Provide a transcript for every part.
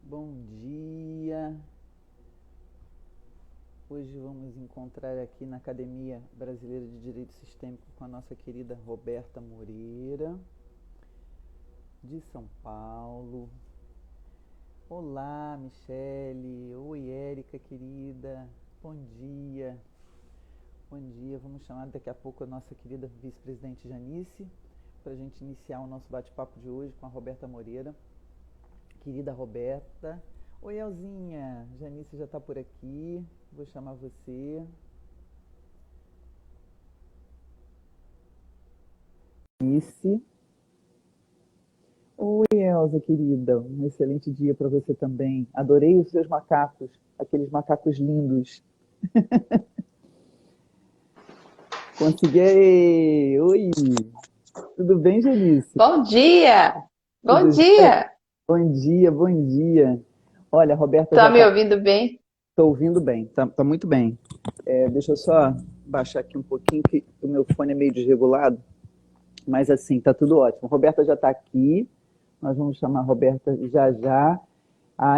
Bom dia! Hoje vamos encontrar aqui na Academia Brasileira de Direito Sistêmico com a nossa querida Roberta Moreira, de São Paulo. Olá, Michele! Oi, Érica, querida! Bom dia! Bom dia! Vamos chamar daqui a pouco a nossa querida vice-presidente Janice para a gente iniciar o nosso bate-papo de hoje com a Roberta Moreira. Querida Roberta. Oi, Elzinha. Janice já está por aqui. Vou chamar você. Janice. Oi, Elza, querida. Um excelente dia para você também. Adorei os seus macacos, aqueles macacos lindos. Consegui. Oi. Tudo bem, Janice? Bom dia! Bom Tudo jóia? dia! Bom dia, bom dia. Olha, a Roberta já Tá me está. ouvindo bem? Estou ouvindo bem, tá muito bem. Deixa eu só baixar aqui um pouquinho, que o meu fone é meio desregulado, mas assim, tá tudo ótimo. A Roberta já está aqui, nós vamos chamar a Roberta já já.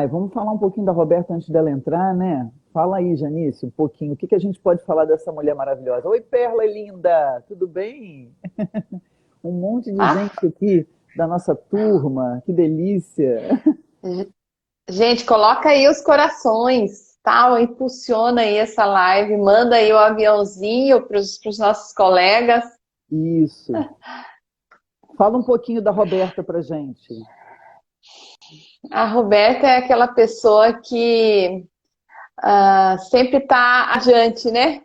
Vamos falar um pouquinho da Roberta antes dela entrar, né? Fala aí, Janice, um pouquinho. O que a gente pode falar dessa mulher maravilhosa? Oi, Perla linda, tudo bem? Um monte de Ah, gente aqui da nossa turma, que delícia. gente, coloca aí os corações, tal, impulsiona aí essa live, manda aí o aviãozinho para os nossos colegas. Isso. Fala um pouquinho da Roberta pra gente. A Roberta é aquela pessoa que sempre está adiante, né?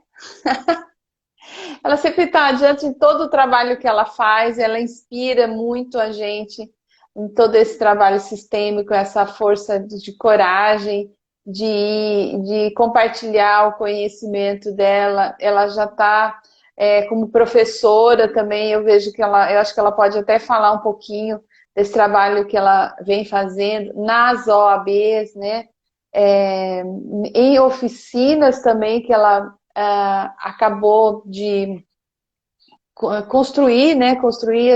Ela sempre está adiante em todo o trabalho que ela faz, ela inspira muito a gente em todo esse trabalho sistêmico, essa força de coragem, de compartilhar o conhecimento dela. Ela já está como professora também, eu vejo que eu acho que ela pode até falar um pouquinho desse trabalho que ela vem fazendo nas OABs, né? É, em oficinas também que ela acabou de construir, né, construir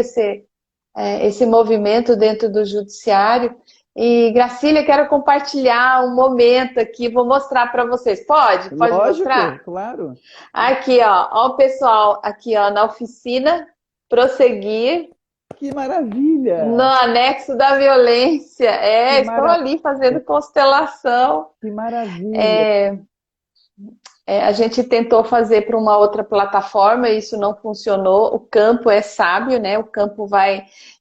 esse movimento dentro do judiciário. E, Gracília, quero compartilhar um momento aqui, vou mostrar para vocês. Pode? Pode Lógico, mostrar? claro. Aqui, ó o pessoal aqui, ó, na oficina, prosseguir, Que no maravilha! anexo da violência. Que Estão maravilha! ali fazendo constelação. Que maravilha! A gente tentou fazer para uma outra plataforma, e isso não funcionou. O campo é sábio, né? O campo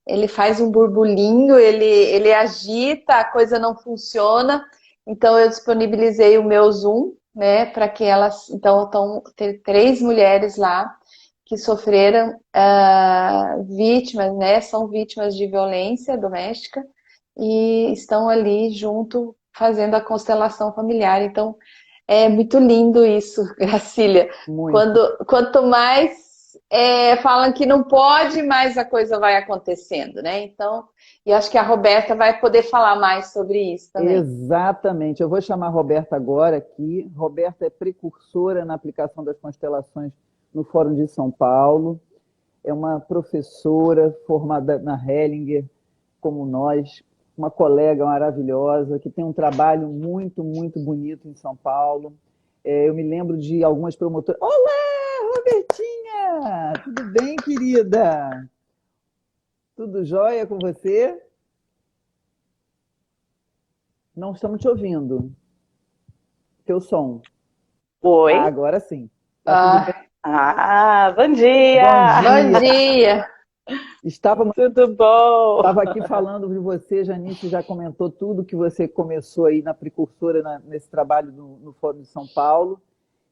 ele faz um burburinho, ele agita, a coisa não funciona. Então eu disponibilizei o meu Zoom, né? Para que elas, então, estão ter 3 mulheres lá que sofreram vítimas, né? São vítimas de violência doméstica e estão ali junto fazendo a constelação familiar. Então é muito lindo isso, Gracília. Muito. Quanto mais falam que não pode, mais a coisa vai acontecendo, né? Então, e acho que a Roberta vai poder falar mais sobre isso também. Exatamente. Eu vou chamar a Roberta agora aqui. Roberta é precursora na aplicação das constelações no Fórum de São Paulo. É uma professora formada na Hellinger, como nós, uma colega maravilhosa, que tem um trabalho muito, muito bonito em São Paulo. Eu me lembro de algumas promotoras. Olá, Robertinha! Tudo bem, querida? Tudo jóia com você? Não estamos te ouvindo. Teu som. Oi. Agora sim. Tá tudo bem? Ah, Bom Bom dia! bom dia. dia! Estava Tudo bom? aqui falando de você, Janice já comentou tudo que você começou aí na precursora, nesse trabalho no Fórum de São Paulo.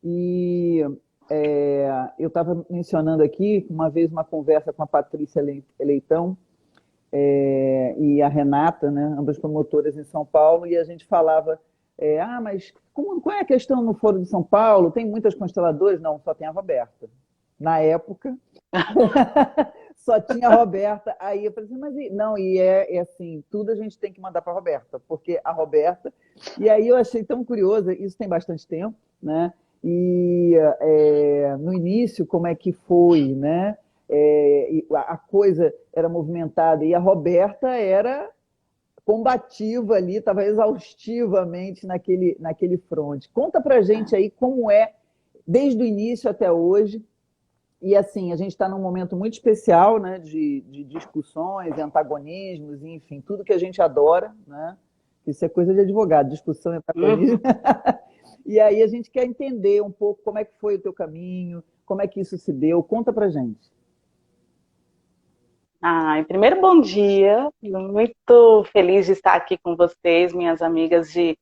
E eu estava mencionando aqui, uma vez, uma conversa com a Patrícia Leitão e a Renata, né, ambas promotoras em São Paulo, e a gente falava, mas qual é a questão no Fórum de São Paulo? Tem muitas consteladoras? Não, só tem a Roberta. Na época, só tinha a Roberta. Aí eu falei assim, não, assim, tudo a gente tem que mandar para a Roberta, porque a Roberta. E aí eu achei tão curioso, isso tem bastante tempo, né? E no início, como é que foi, né? A coisa era movimentada e a Roberta era combativa ali, estava exaustivamente naquele front. Conta pra gente aí como é, desde o início até hoje. E assim, a gente está num momento muito especial, né, de discussões, antagonismos, enfim, tudo que a gente adora, né? Isso é coisa de advogado, discussão e antagonismo. E aí a gente quer entender um pouco como é que foi o teu caminho, como é que isso se deu. Conta pra gente. Primeiro, bom dia. Muito feliz de estar aqui com vocês, minhas amigas de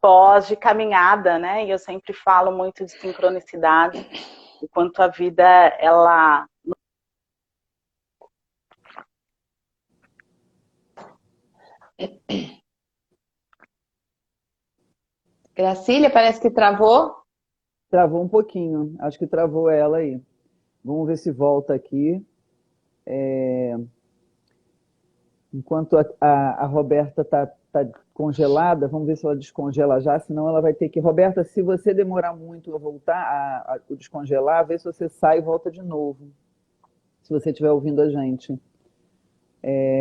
pós, de caminhada, né? E eu sempre falo muito de sincronicidade, o quanto a vida, ela... Gracília, parece que travou. Travou um pouquinho, acho que travou ela aí. Vamos ver se volta aqui. Enquanto a Roberta está congelada, vamos ver se ela descongela já, senão ela vai ter que... Roberta, se você demorar muito a voltar a descongelar, vê se você sai e volta de novo, se você estiver ouvindo a gente.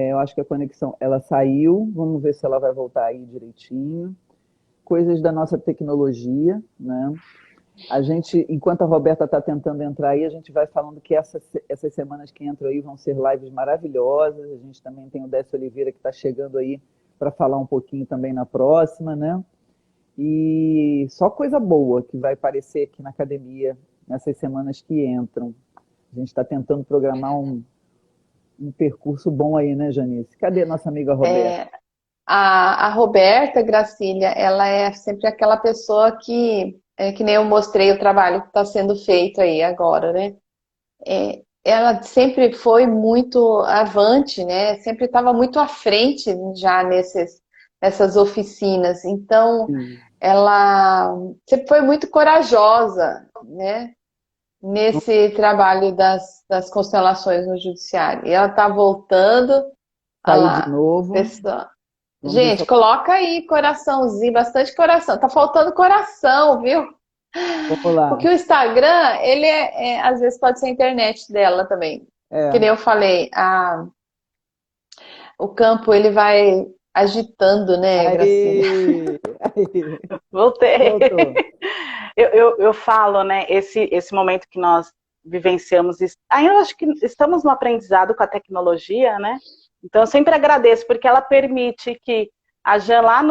Eu acho que a conexão, ela saiu, vamos ver se ela vai voltar aí direitinho. Coisas da nossa tecnologia, né? A gente, enquanto a Roberta está tentando entrar aí, a gente vai falando que essas semanas que entram aí vão ser lives maravilhosas. A gente também tem o Décio Oliveira que está chegando aí para falar um pouquinho também na próxima, né? E só coisa boa que vai aparecer aqui na academia nessas semanas que entram. A gente está tentando programar um percurso bom aí, né, Janice? Cadê a nossa amiga Roberta? A Roberta, Gracília, ela é sempre aquela pessoa que nem eu mostrei o trabalho que está sendo feito aí agora, né? Ela sempre foi muito avante, né? Sempre estava muito à frente já nessas oficinas. Então, ela sempre foi muito corajosa, né? Nesse trabalho das constelações no judiciário. E ela está voltando. Saiu de novo. Pessoal. Gente, coloca aí coraçãozinho, bastante coração. Tá faltando coração, viu? Vamos lá. Porque o Instagram, ele às vezes pode ser a internet dela também. Que nem eu falei, o campo ele vai agitando, né, Gracília? Voltei. Eu falo, né, esse momento que nós vivenciamos, ainda acho que estamos no aprendizado com a tecnologia, né? Então, eu sempre agradeço, porque ela permite que a Jan lá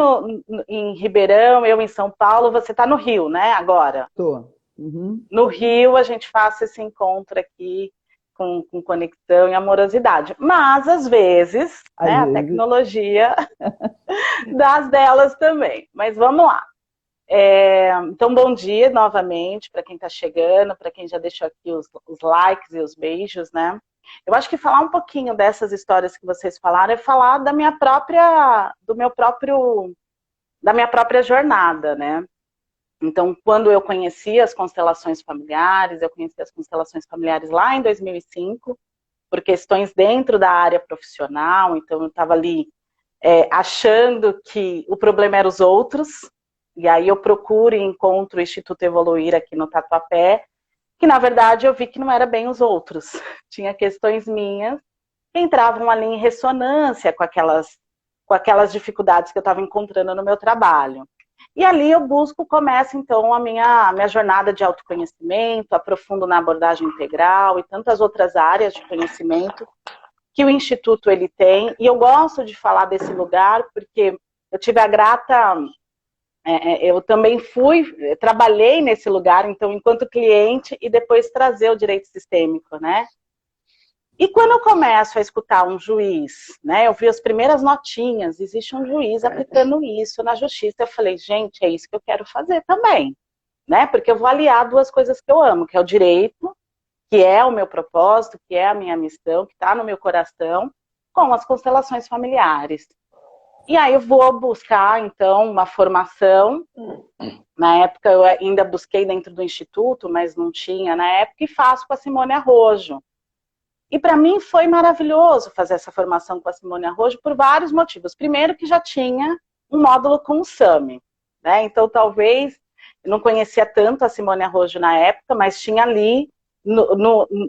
em Ribeirão, eu em São Paulo, você está no Rio, né, agora? Estou. Uhum. No Rio, a gente faça esse encontro aqui com conexão e amorosidade. Mas, às vezes, né, a tecnologia das delas também. Mas vamos lá. Então, bom dia novamente para quem está chegando, para quem já deixou aqui os likes e os beijos, né? Eu acho que falar um pouquinho dessas histórias que vocês falaram é falar da minha própria jornada, né? Então, quando eu conheci as constelações familiares, eu conheci as constelações familiares lá em 2005, por questões dentro da área profissional, então eu estava ali achando que o problema era os outros, e aí eu procuro e encontro o Instituto Evoluir aqui no Tatuapé, que na verdade eu vi que não era bem os outros. Tinha questões minhas que entravam ali em ressonância com aquelas dificuldades que eu estava encontrando no meu trabalho. E ali eu começo então a minha jornada de autoconhecimento, aprofundo na abordagem integral e tantas outras áreas de conhecimento que o Instituto ele tem. E eu gosto de falar desse lugar porque eu tive a grata... eu também trabalhei nesse lugar, então, enquanto cliente, e depois trazer o direito sistêmico, né? E quando eu começo a escutar um juiz, né, eu vi as primeiras notinhas, existe um juiz aplicando isso na justiça, eu falei, gente, é isso que eu quero fazer também, né? Porque eu vou aliar duas coisas que eu amo, que é o direito, que é o meu propósito, que é a minha missão, que está no meu coração, com as constelações familiares. E aí eu vou buscar, então, uma formação. Na época eu ainda busquei dentro do Instituto, mas não tinha na época, e faço com a Simone Arrojo. E para mim foi maravilhoso fazer essa formação com a Simone Arrojo por vários motivos. Primeiro que já tinha um módulo com o SAMI, né? Então talvez, eu não conhecia tanto a Simone Arrojo na época, mas tinha ali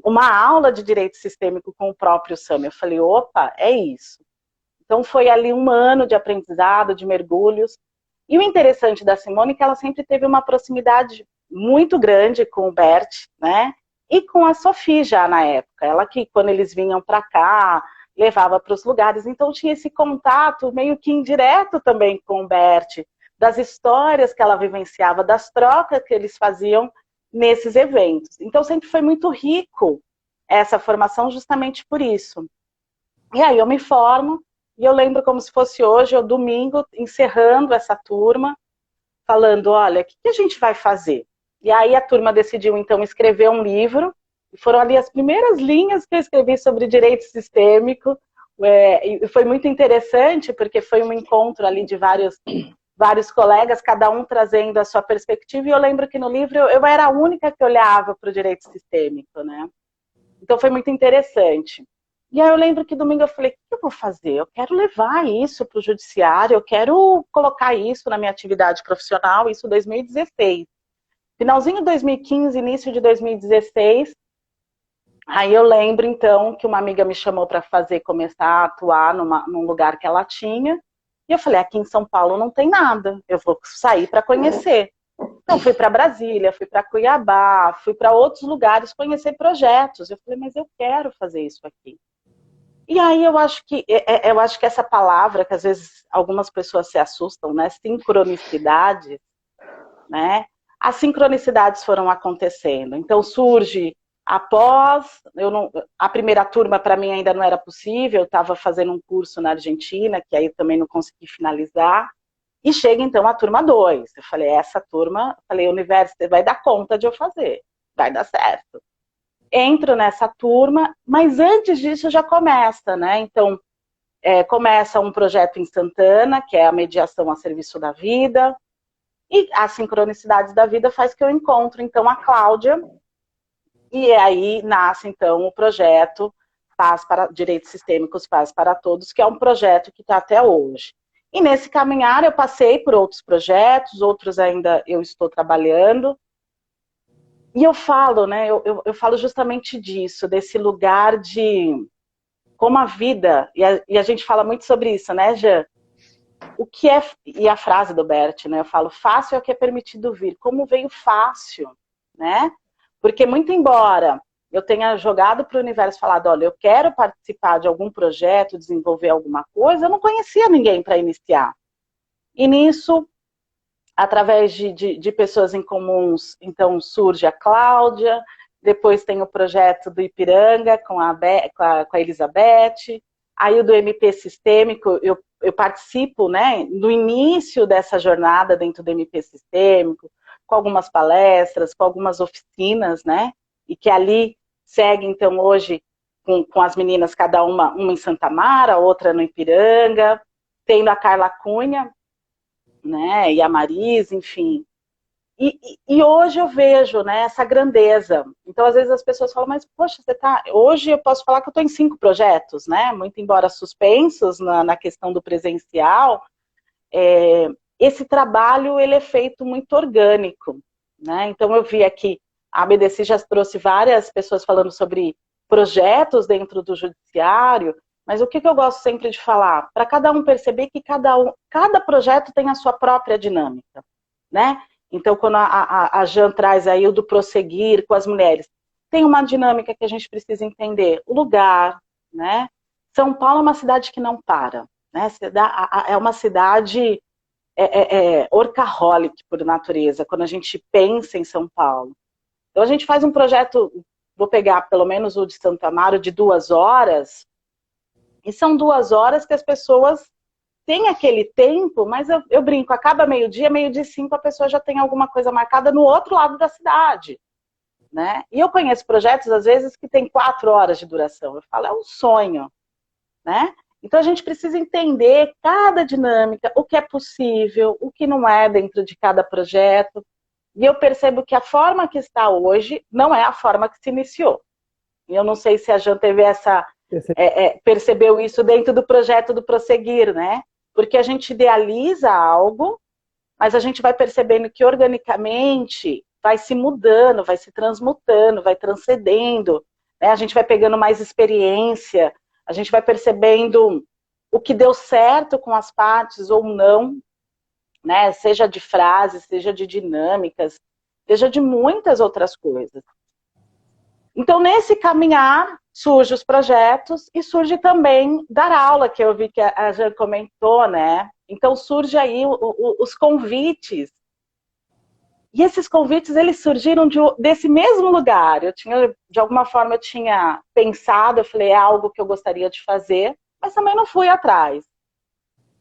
uma aula de direito sistêmico com o próprio SAMI. Eu falei, opa, é isso. Então foi ali um ano de aprendizado, de mergulhos. E o interessante da Simone é que ela sempre teve uma proximidade muito grande com o Bert, né? E com a Sophie já na época. Ela que, quando eles vinham para cá, levava para os lugares. Então tinha esse contato meio que indireto também com o Bert, das histórias que ela vivenciava, das trocas que eles faziam nesses eventos. Então sempre foi muito rico essa formação justamente por isso. E aí eu me formo, e eu lembro como se fosse hoje, o domingo, encerrando essa turma, falando, olha, o que a gente vai fazer? E aí a turma decidiu, então, escrever um livro, e foram ali as primeiras linhas que eu escrevi sobre direito sistêmico, e foi muito interessante, porque foi um encontro ali de vários colegas, cada um trazendo a sua perspectiva, e eu lembro que no livro eu era a única que olhava para o direito sistêmico, né? Então foi muito interessante. E aí eu lembro que domingo eu falei, o que eu vou fazer? Eu quero levar isso para o judiciário, eu quero colocar isso na minha atividade profissional, isso em 2016. Finalzinho de 2015, início de 2016, aí eu lembro então que uma amiga me chamou para começar a atuar num lugar que ela tinha, e eu falei, aqui em São Paulo não tem nada, eu vou sair para conhecer. Então fui para Brasília, fui para Cuiabá, fui para outros lugares conhecer projetos. Eu falei, mas eu quero fazer isso aqui. E aí eu acho que essa palavra, que às vezes algumas pessoas se assustam, né? Sincronicidade, né? As sincronicidades foram acontecendo. Então surge após, a primeira turma para mim ainda não era possível, eu estava fazendo um curso na Argentina, que aí eu também não consegui finalizar, e chega então a turma 2. Eu falei, essa turma, o universo vai dar conta de eu fazer, vai dar certo. Entro nessa turma, mas antes disso já começa, né? Então, começa um projeto em Santana, que é a mediação a serviço da vida, e as sincronicidades da vida faz que eu encontro, então, a Cláudia, e aí nasce, então, o projeto Paz para Direitos Sistêmicos, Paz para Todos, que é um projeto que está até hoje. E nesse caminhar eu passei por outros projetos, outros ainda eu estou trabalhando, e eu falo, né, eu falo justamente disso, desse lugar de como a vida, e a gente fala muito sobre isso, né, Jean? O que é, e a frase do Bert, né, eu falo, fácil é o que é permitido vir, como veio fácil, né? Porque muito embora eu tenha jogado para o universo, falado, olha, eu quero participar de algum projeto, desenvolver alguma coisa, eu não conhecia ninguém para iniciar. E nisso, através de pessoas em comuns, então surge a Cláudia, depois tem o projeto do Ipiranga com a Elizabeth, aí o do MP Sistêmico, eu participo, né, no início dessa jornada dentro do MP Sistêmico, com algumas palestras, com algumas oficinas, né, e que ali segue, então, hoje, com as meninas, cada uma em Santa Mara, outra no Ipiranga, tendo a Carla Cunha, né, e a Marisa, enfim. E hoje eu vejo, né, essa grandeza. Então, às vezes as pessoas falam, mas, poxa, você tá... Hoje eu posso falar que eu estou em 5 projetos, né, muito embora suspensos na questão do presencial, esse trabalho, ele é feito muito orgânico, né, então eu vi aqui, a BDC já trouxe várias pessoas falando sobre projetos dentro do judiciário, mas o que eu gosto sempre de falar? Para cada um perceber que cada projeto tem a sua própria dinâmica, né? Então, quando a Jean traz aí o do prosseguir com as mulheres, tem uma dinâmica que a gente precisa entender. O lugar, né? São Paulo é uma cidade que não para, né? É uma cidade workaholic por natureza, quando a gente pensa em São Paulo. Então, a gente faz um projeto, vou pegar pelo menos o de Santo Amaro, de 2 horas, e são 2 horas que as pessoas têm aquele tempo, mas eu brinco, acaba meio-dia, meio-dia e 5, a pessoa já tem alguma coisa marcada no outro lado da cidade, né? E eu conheço projetos, às vezes, que tem 4 horas de duração. Eu falo, é um sonho, né? Então a gente precisa entender cada dinâmica, o que é possível, o que não é dentro de cada projeto. E eu percebo que a forma que está hoje não é a forma que se iniciou. E eu não sei se a Jean teve percebeu isso dentro do projeto do Prosseguir, né? Porque a gente idealiza algo, mas a gente vai percebendo que organicamente vai se mudando, vai se transmutando, vai transcendendo, né? A gente vai pegando mais experiência, a gente vai percebendo o que deu certo com as partes ou não, né? Seja de frases, seja de dinâmicas, seja de muitas outras coisas. Então, nesse caminhar, surgem os projetos e surge também dar aula, que eu vi que a Jan comentou, né? Então, surge aí os convites. E esses convites, eles surgiram desse mesmo lugar. De alguma forma, eu tinha pensado, eu falei, é algo que eu gostaria de fazer, mas também não fui atrás.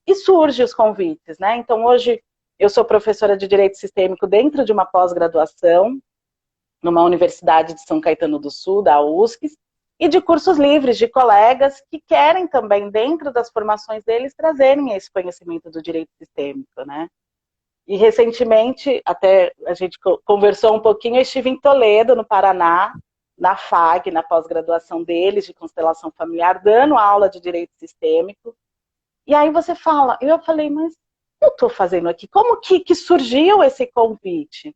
E surgem os convites, né? Então, hoje, eu sou professora de Direito Sistêmico dentro de uma pós-graduação, numa universidade de São Caetano do Sul, da USC, e de cursos livres de colegas que querem também, dentro das formações deles, trazerem esse conhecimento do direito sistêmico, né? E recentemente, até a gente conversou um pouquinho, eu estive em Toledo, no Paraná, na FAG, na pós-graduação deles, de constelação familiar, dando aula de direito sistêmico. E aí você fala, eu falei, mas o que eu estou fazendo aqui? Como que surgiu esse convite?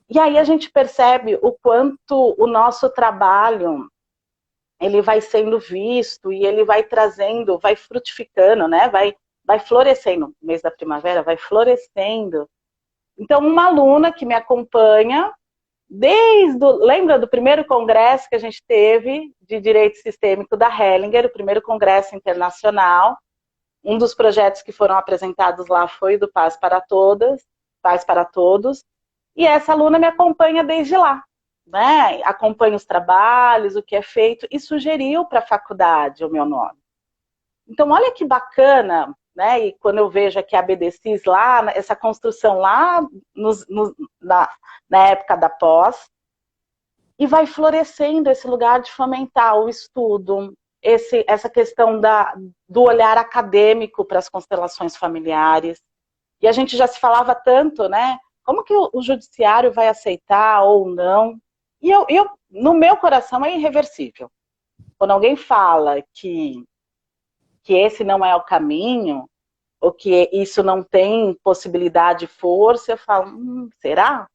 E aí a gente percebe o quanto o nosso trabalho, ele vai sendo visto e ele vai trazendo, vai frutificando, né? Vai florescendo, no mês da primavera, vai florescendo. Então, uma aluna que me acompanha, lembra do primeiro congresso que a gente teve de Direito Sistêmico da Hellinger, o primeiro congresso internacional. Um dos projetos que foram apresentados lá foi o do Paz para Todas, Paz para Todos. E essa aluna me acompanha desde lá, né? Acompanha os trabalhos, o que é feito, e sugeriu para a faculdade o meu nome. Então, olha que bacana, né? E quando eu vejo aqui a BDCIS lá, essa construção lá na época da pós, e vai florescendo esse lugar de fomentar o estudo, essa questão do olhar acadêmico para as constelações familiares. E a gente já se falava tanto, né? Como que o judiciário vai aceitar ou não? E no meu coração é irreversível. Quando alguém fala que esse não é o caminho, ou que isso não tem possibilidade de força, eu falo, será?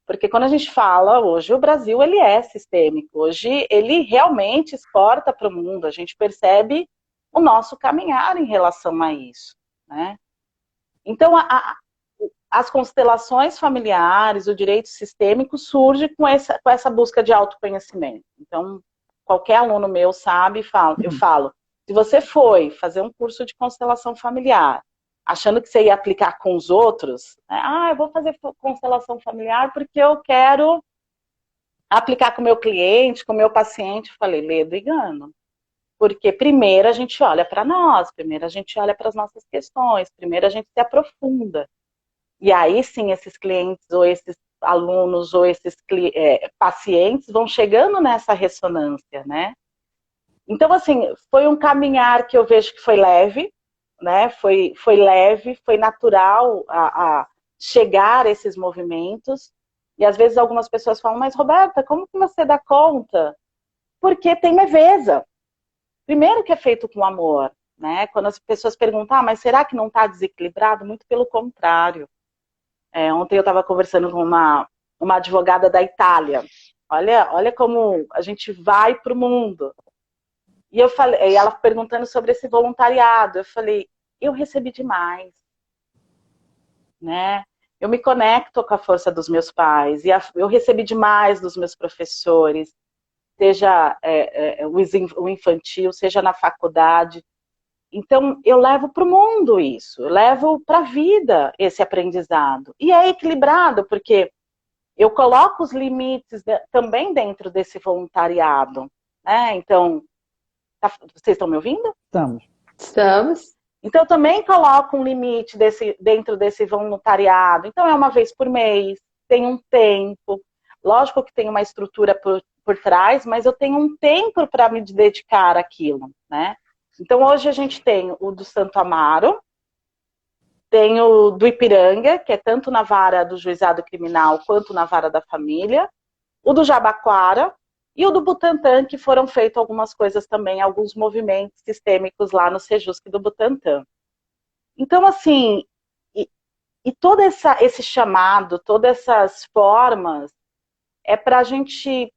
Porque quando a gente fala, hoje o Brasil ele é sistêmico, hoje ele realmente exporta para o mundo, a gente percebe o nosso caminhar em relação a isso, né? Então, as constelações familiares, o direito sistêmico surge com essa busca de autoconhecimento. Então, qualquer aluno meu sabe, eu falo, se você foi fazer um curso de constelação familiar, achando que você ia aplicar com os outros, né? Eu vou fazer constelação familiar porque eu quero aplicar com o meu cliente, com o meu paciente. Eu falei, ledo e engano. Porque primeiro a gente olha para nós, primeiro a gente olha para as nossas questões, primeiro a gente se aprofunda. E aí sim, esses clientes, ou esses alunos, ou esses pacientes vão chegando nessa ressonância, né? Então, assim, foi um caminhar que eu vejo que foi leve, né? Foi leve, foi natural a chegar a esses movimentos. E às vezes algumas pessoas falam, mas Roberta, como que você dá conta? Porque tem leveza. Primeiro que é feito com amor, né? Quando as pessoas perguntam, mas será que não está desequilibrado? Muito pelo contrário. Ontem eu estava conversando com uma advogada da Itália. Olha como a gente vai para o mundo. E ela perguntando sobre esse voluntariado. Eu falei, eu recebi demais, né? Eu me conecto com a força dos meus pais. E eu recebi demais dos meus professores, seja o infantil, seja na faculdade. Então, eu levo para o mundo isso, eu levo para a vida esse aprendizado. E é equilibrado, porque eu coloco os limites também dentro desse voluntariado, né? Então, vocês estão me ouvindo? Estamos. Então, eu também coloco um limite dentro desse voluntariado. Então, é uma vez por mês, tem um tempo. Lógico que tem uma estrutura por trás, mas eu tenho um tempo para me dedicar àquilo, né? Então, hoje a gente tem o do Santo Amaro, tem o do Ipiranga, que é tanto na vara do juizado criminal quanto na vara da família, o do Jabaquara e o do Butantã, que foram feitas algumas coisas também, alguns movimentos sistêmicos lá no Sejusc do Butantã. Então, assim, e todo esse chamado, todas essas formas, é para a gente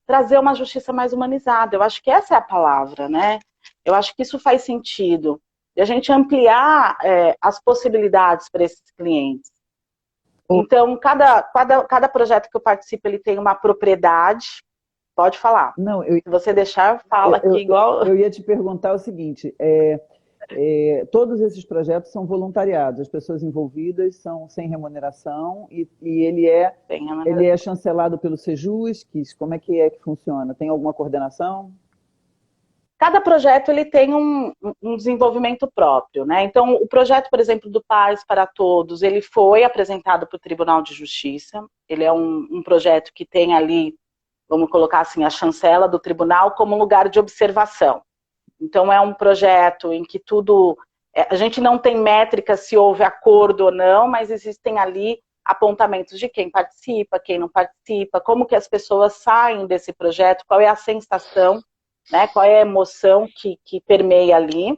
trazer uma justiça mais humanizada. Eu acho que essa é a palavra, né? Eu acho que isso faz sentido. E a gente ampliar as possibilidades para esses clientes. Então, cada projeto que eu participo, ele tem uma propriedade. Pode falar. Não, Se você deixar, fala aqui igual... Eu ia te perguntar o seguinte, todos esses projetos são voluntariados, as pessoas envolvidas são sem remuneração e ele é chancelado pelo Sejus, como é que funciona? Tem alguma coordenação? Cada projeto ele tem um desenvolvimento próprio, né? Então, o projeto, por exemplo, do Paz para Todos, ele foi apresentado para o Tribunal de Justiça. Ele é um projeto que tem ali, vamos colocar assim, a chancela do tribunal como lugar de observação. Então, é um projeto em que a gente não tem métrica se houve acordo ou não, mas existem ali apontamentos de quem participa, quem não participa, como que as pessoas saem desse projeto, qual é a sensação, né, qual é a emoção que permeia ali.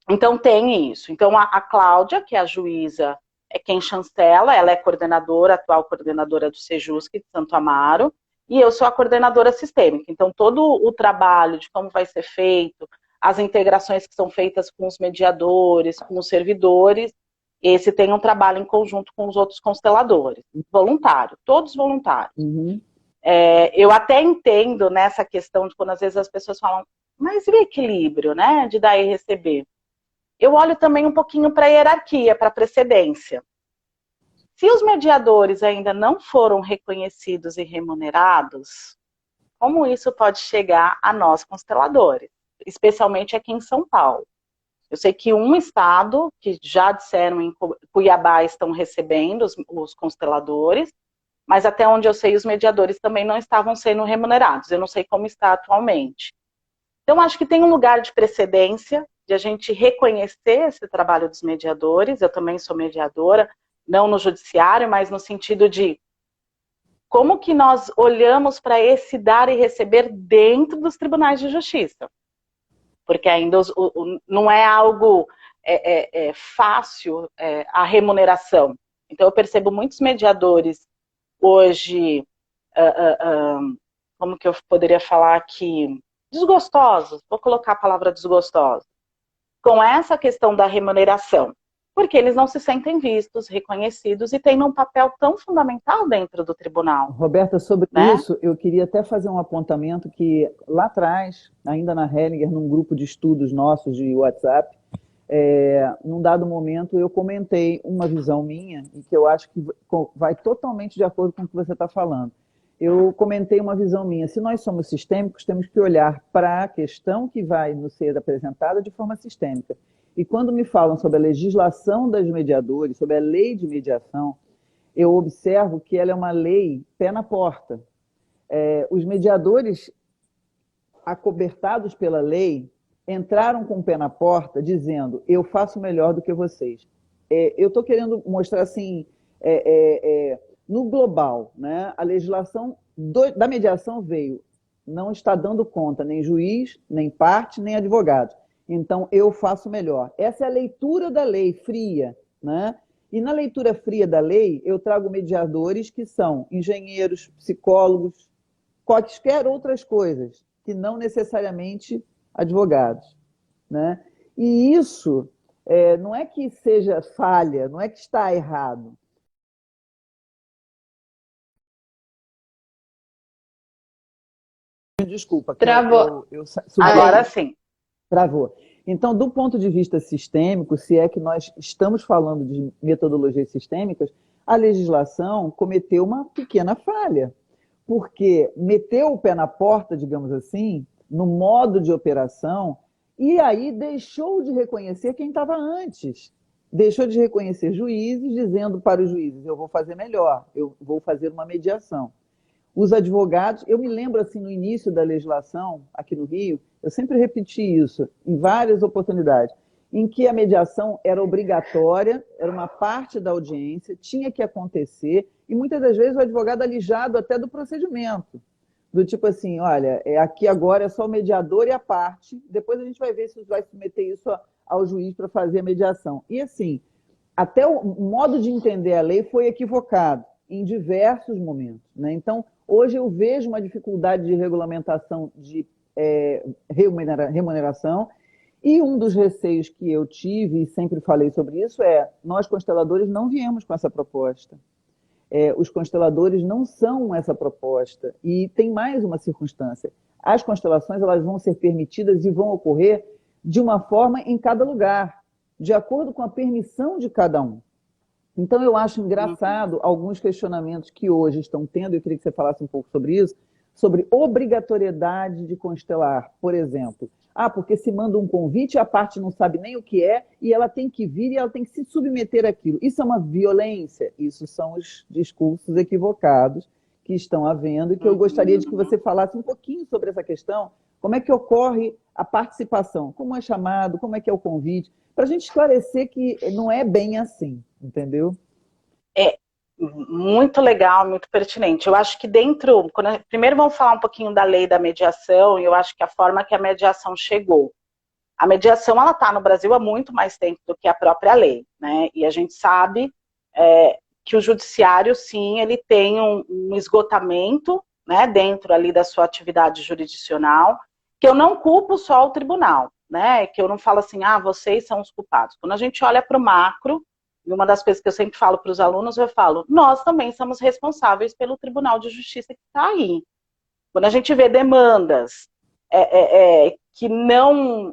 Então, tem isso. Então, a Cláudia, que é a juíza, é quem chancela, ela é coordenadora, atual coordenadora do Sejusc de Santo Amaro, e eu sou a coordenadora sistêmica. Então, todo o trabalho de como vai ser feito, as integrações que são feitas com os mediadores, com os servidores, esse tem um trabalho em conjunto com os outros consteladores. Voluntário, todos voluntários. Uhum. Eu até entendo nessa questão de quando às vezes as pessoas falam, mas e o equilíbrio, né, de dar e receber? Eu olho também um pouquinho para a hierarquia, para a precedência. Se os mediadores ainda não foram reconhecidos e remunerados, como isso pode chegar a nós consteladores? Especialmente aqui em São Paulo. Eu sei que um estado, que já disseram em Cuiabá, estão recebendo os consteladores, mas até onde eu sei, os mediadores também não estavam sendo remunerados. Eu não sei como está atualmente. Então, acho que tem um lugar de precedência, de a gente reconhecer esse trabalho dos mediadores. Eu também sou mediadora, não no judiciário, mas no sentido de como que nós olhamos para esse dar e receber dentro dos tribunais de justiça. Porque ainda não é algo fácil a remuneração. Então, eu percebo muitos mediadores hoje, como que eu poderia falar aqui, desgostosos, vou colocar a palavra desgostosos, com essa questão da remuneração, porque eles não se sentem vistos, reconhecidos e têm um papel tão fundamental dentro do tribunal. Roberta, sobre isso, eu queria até fazer um apontamento que lá atrás, ainda na Hellinger, num grupo de estudos nossos de WhatsApp, num dado momento eu comentei uma visão minha e que eu acho que vai totalmente de acordo com o que você está falando. Eu comentei uma visão minha. Se nós somos sistêmicos, temos que olhar para a questão que vai nos ser apresentada de forma sistêmica. E quando me falam sobre a legislação dos mediadores, sobre a lei de mediação, eu observo que ela é uma lei pé na porta. Os mediadores, acobertados pela lei, entraram com o pé na porta dizendo, eu faço melhor do que vocês. Eu estou querendo mostrar assim, no global, né, a legislação da mediação veio, não está dando conta nem juiz, nem parte, nem advogado. Então, eu faço melhor. Essa é a leitura da lei fria, né? E na leitura fria da lei, eu trago mediadores que são engenheiros, psicólogos, quaisquer outras coisas, que não necessariamente advogados, né? E isso não é que seja falha, não é que está errado. Desculpa. Travou. Agora sim. Travou. Então, do ponto de vista sistêmico, se é que nós estamos falando de metodologias sistêmicas, a legislação cometeu uma pequena falha, porque meteu o pé na porta, digamos assim, no modo de operação, e aí deixou de reconhecer quem estava antes. Deixou de reconhecer juízes, dizendo para os juízes, eu vou fazer melhor, eu vou fazer uma mediação. Os advogados, eu me lembro assim no início da legislação, aqui no Rio, eu sempre repeti isso, em várias oportunidades, em que a mediação era obrigatória, era uma parte da audiência, tinha que acontecer, e muitas das vezes o advogado alijado até do procedimento. Do tipo assim, olha, aqui agora é só o mediador e a parte, depois a gente vai ver se vai submeter isso ao juiz para fazer a mediação. E assim, até o modo de entender a lei foi equivocado em diversos momentos, né? Então, hoje eu vejo uma dificuldade de regulamentação de remuneração. E um dos receios que eu tive, e sempre falei sobre isso, nós consteladores não viemos com essa proposta. Os consteladores não são essa proposta. E tem mais uma circunstância. As constelações elas vão ser permitidas e vão ocorrer de uma forma em cada lugar, de acordo com a permissão de cada um. Então, eu acho engraçado alguns questionamentos que hoje estão tendo, eu queria que você falasse um pouco sobre isso, sobre obrigatoriedade de constelar, por exemplo. Porque se manda um convite, a parte não sabe nem o que é, e ela tem que vir e ela tem que se submeter àquilo. Isso é uma violência? Isso são os discursos equivocados que estão havendo, e que eu gostaria de que você falasse um pouquinho sobre essa questão. Como é que ocorre a participação? Como é chamado? Como é que é o convite? Para a gente esclarecer que não é bem assim, entendeu? Muito legal, muito pertinente. Eu acho que primeiro vamos falar um pouquinho da lei da mediação, e eu acho que a forma que a mediação chegou. A mediação, ela está no Brasil há muito mais tempo do que a própria lei, né? E a gente sabe que o judiciário, sim, ele tem um esgotamento, né, dentro ali da sua atividade jurisdicional, que eu não culpo só o tribunal, né? Que eu não falo assim, vocês são os culpados. Quando a gente olha para o macro, e uma das coisas que eu sempre falo para os alunos, eu falo, nós também somos responsáveis pelo Tribunal de Justiça que está aí. Quando a gente vê demandas que não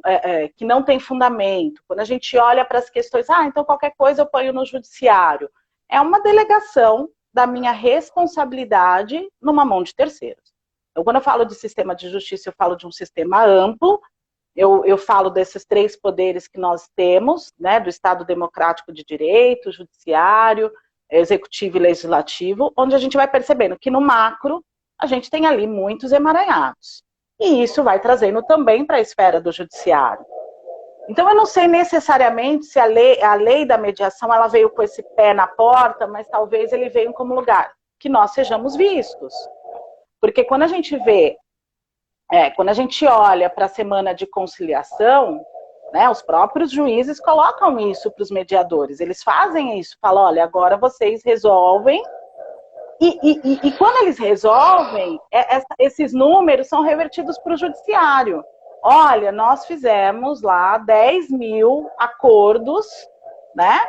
tem fundamento, quando a gente olha para as questões, então qualquer coisa eu ponho no judiciário, é uma delegação da minha responsabilidade numa mão de terceiros. Então, quando eu falo de sistema de justiça, eu falo de um sistema amplo. Eu falo desses 3 poderes que nós temos, né, do Estado Democrático de Direito, Judiciário, Executivo e Legislativo, onde a gente vai percebendo que no macro a gente tem ali muitos emaranhados. E isso vai trazendo também para a esfera do Judiciário. Então eu não sei necessariamente se a lei da mediação ela veio com esse pé na porta, mas talvez ele veio como lugar que nós sejamos vistos. Porque quando a gente vê quando a gente olha para a semana de conciliação, né, os próprios juízes colocam isso para os mediadores. Eles fazem isso, falam, olha, agora vocês resolvem. E quando eles resolvem, esses números são revertidos para o judiciário. Olha, nós fizemos lá 10 mil acordos, né?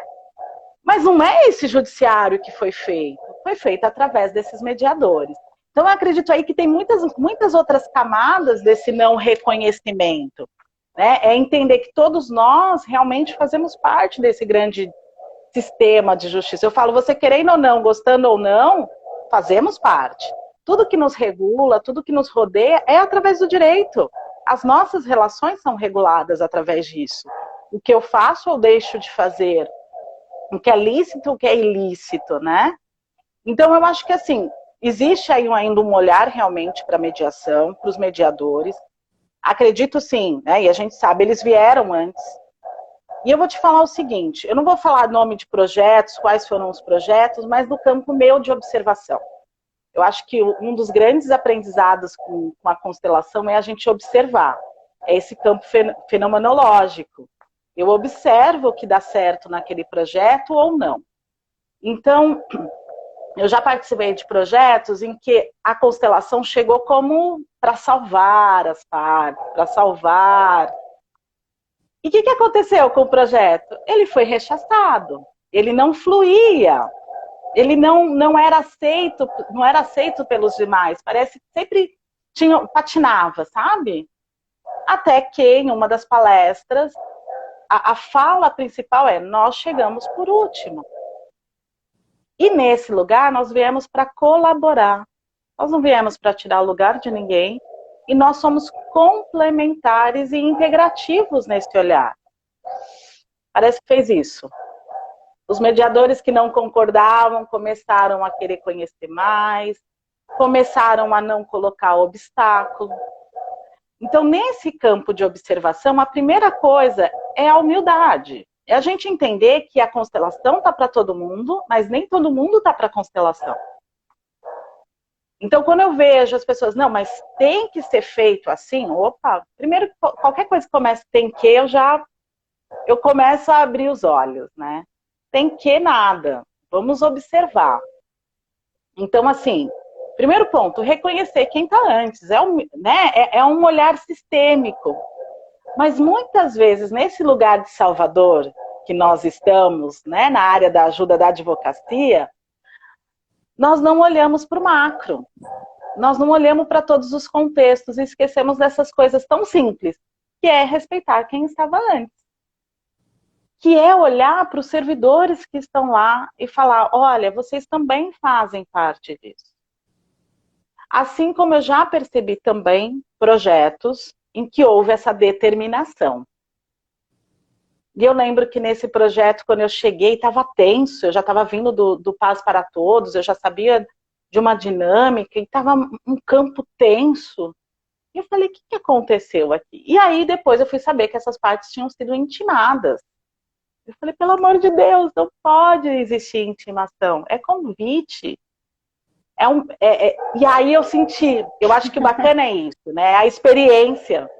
Mas não é esse judiciário que foi feito através desses mediadores. Então, eu acredito aí que tem muitas outras camadas desse não reconhecimento, né? É entender que todos nós realmente fazemos parte desse grande sistema de justiça. Eu falo, você querendo ou não, gostando ou não, fazemos parte. Tudo que nos regula, tudo que nos rodeia é através do direito. As nossas relações são reguladas através disso. O que eu faço ou deixo de fazer, o que é lícito, o que é ilícito, né? Então, eu acho que assim, existe aí ainda um olhar realmente para a mediação, para os mediadores. Acredito sim, né? E a gente sabe, eles vieram antes. E eu vou te falar o seguinte, eu não vou falar nome de projetos, quais foram os projetos, mas do campo meu de observação. Eu acho que um dos grandes aprendizados com a constelação é a gente observar. É esse campo fenomenológico. Eu observo o que dá certo naquele projeto ou não. Então, eu já participei de projetos em que a constelação chegou como para salvar as partes, para salvar. E o que aconteceu com o projeto? Ele foi rechaçado, ele não fluía, ele não era aceito pelos demais, parece que sempre patinava, sabe? Até que em uma das palestras, a fala principal nós chegamos por último. E nesse lugar nós viemos para colaborar. Nós não viemos para tirar o lugar de ninguém. E nós somos complementares e integrativos nesse olhar. Parece que fez isso. Os mediadores que não concordavam começaram a querer conhecer mais, começaram a não colocar obstáculo. Então, nesse campo de observação, a primeira coisa é a humildade. É a gente entender que a constelação está para todo mundo, mas nem todo mundo está para a constelação. Então, quando eu vejo as pessoas, não, mas tem que ser feito assim, opa, primeiro, qualquer coisa que comece tem que, eu começo a abrir os olhos, né? Tem que nada, vamos observar. Então, assim, Primeiro ponto, reconhecer quem está antes. É um olhar sistêmico. Mas muitas vezes, nesse lugar de salvador que nós estamos, né, na área da ajuda da advocacia, nós não olhamos para o macro. Nós não olhamos para todos os contextos e esquecemos dessas coisas tão simples, que é respeitar quem estava antes. Que é olhar para os servidores que estão lá e falar, olha, vocês também fazem parte disso. Assim como eu já percebi também projetos em que houve essa determinação. E eu lembro que nesse projeto, quando eu cheguei, estava tenso, eu já estava vindo do Paz para Todos, eu já sabia de uma dinâmica, e estava um campo tenso. E eu falei, o que aconteceu aqui? E aí depois eu fui saber que essas partes tinham sido intimadas. Eu falei, pelo amor de Deus, não pode existir intimação, é convite. E aí eu senti, eu acho que o bacana é isso, né? A experiência.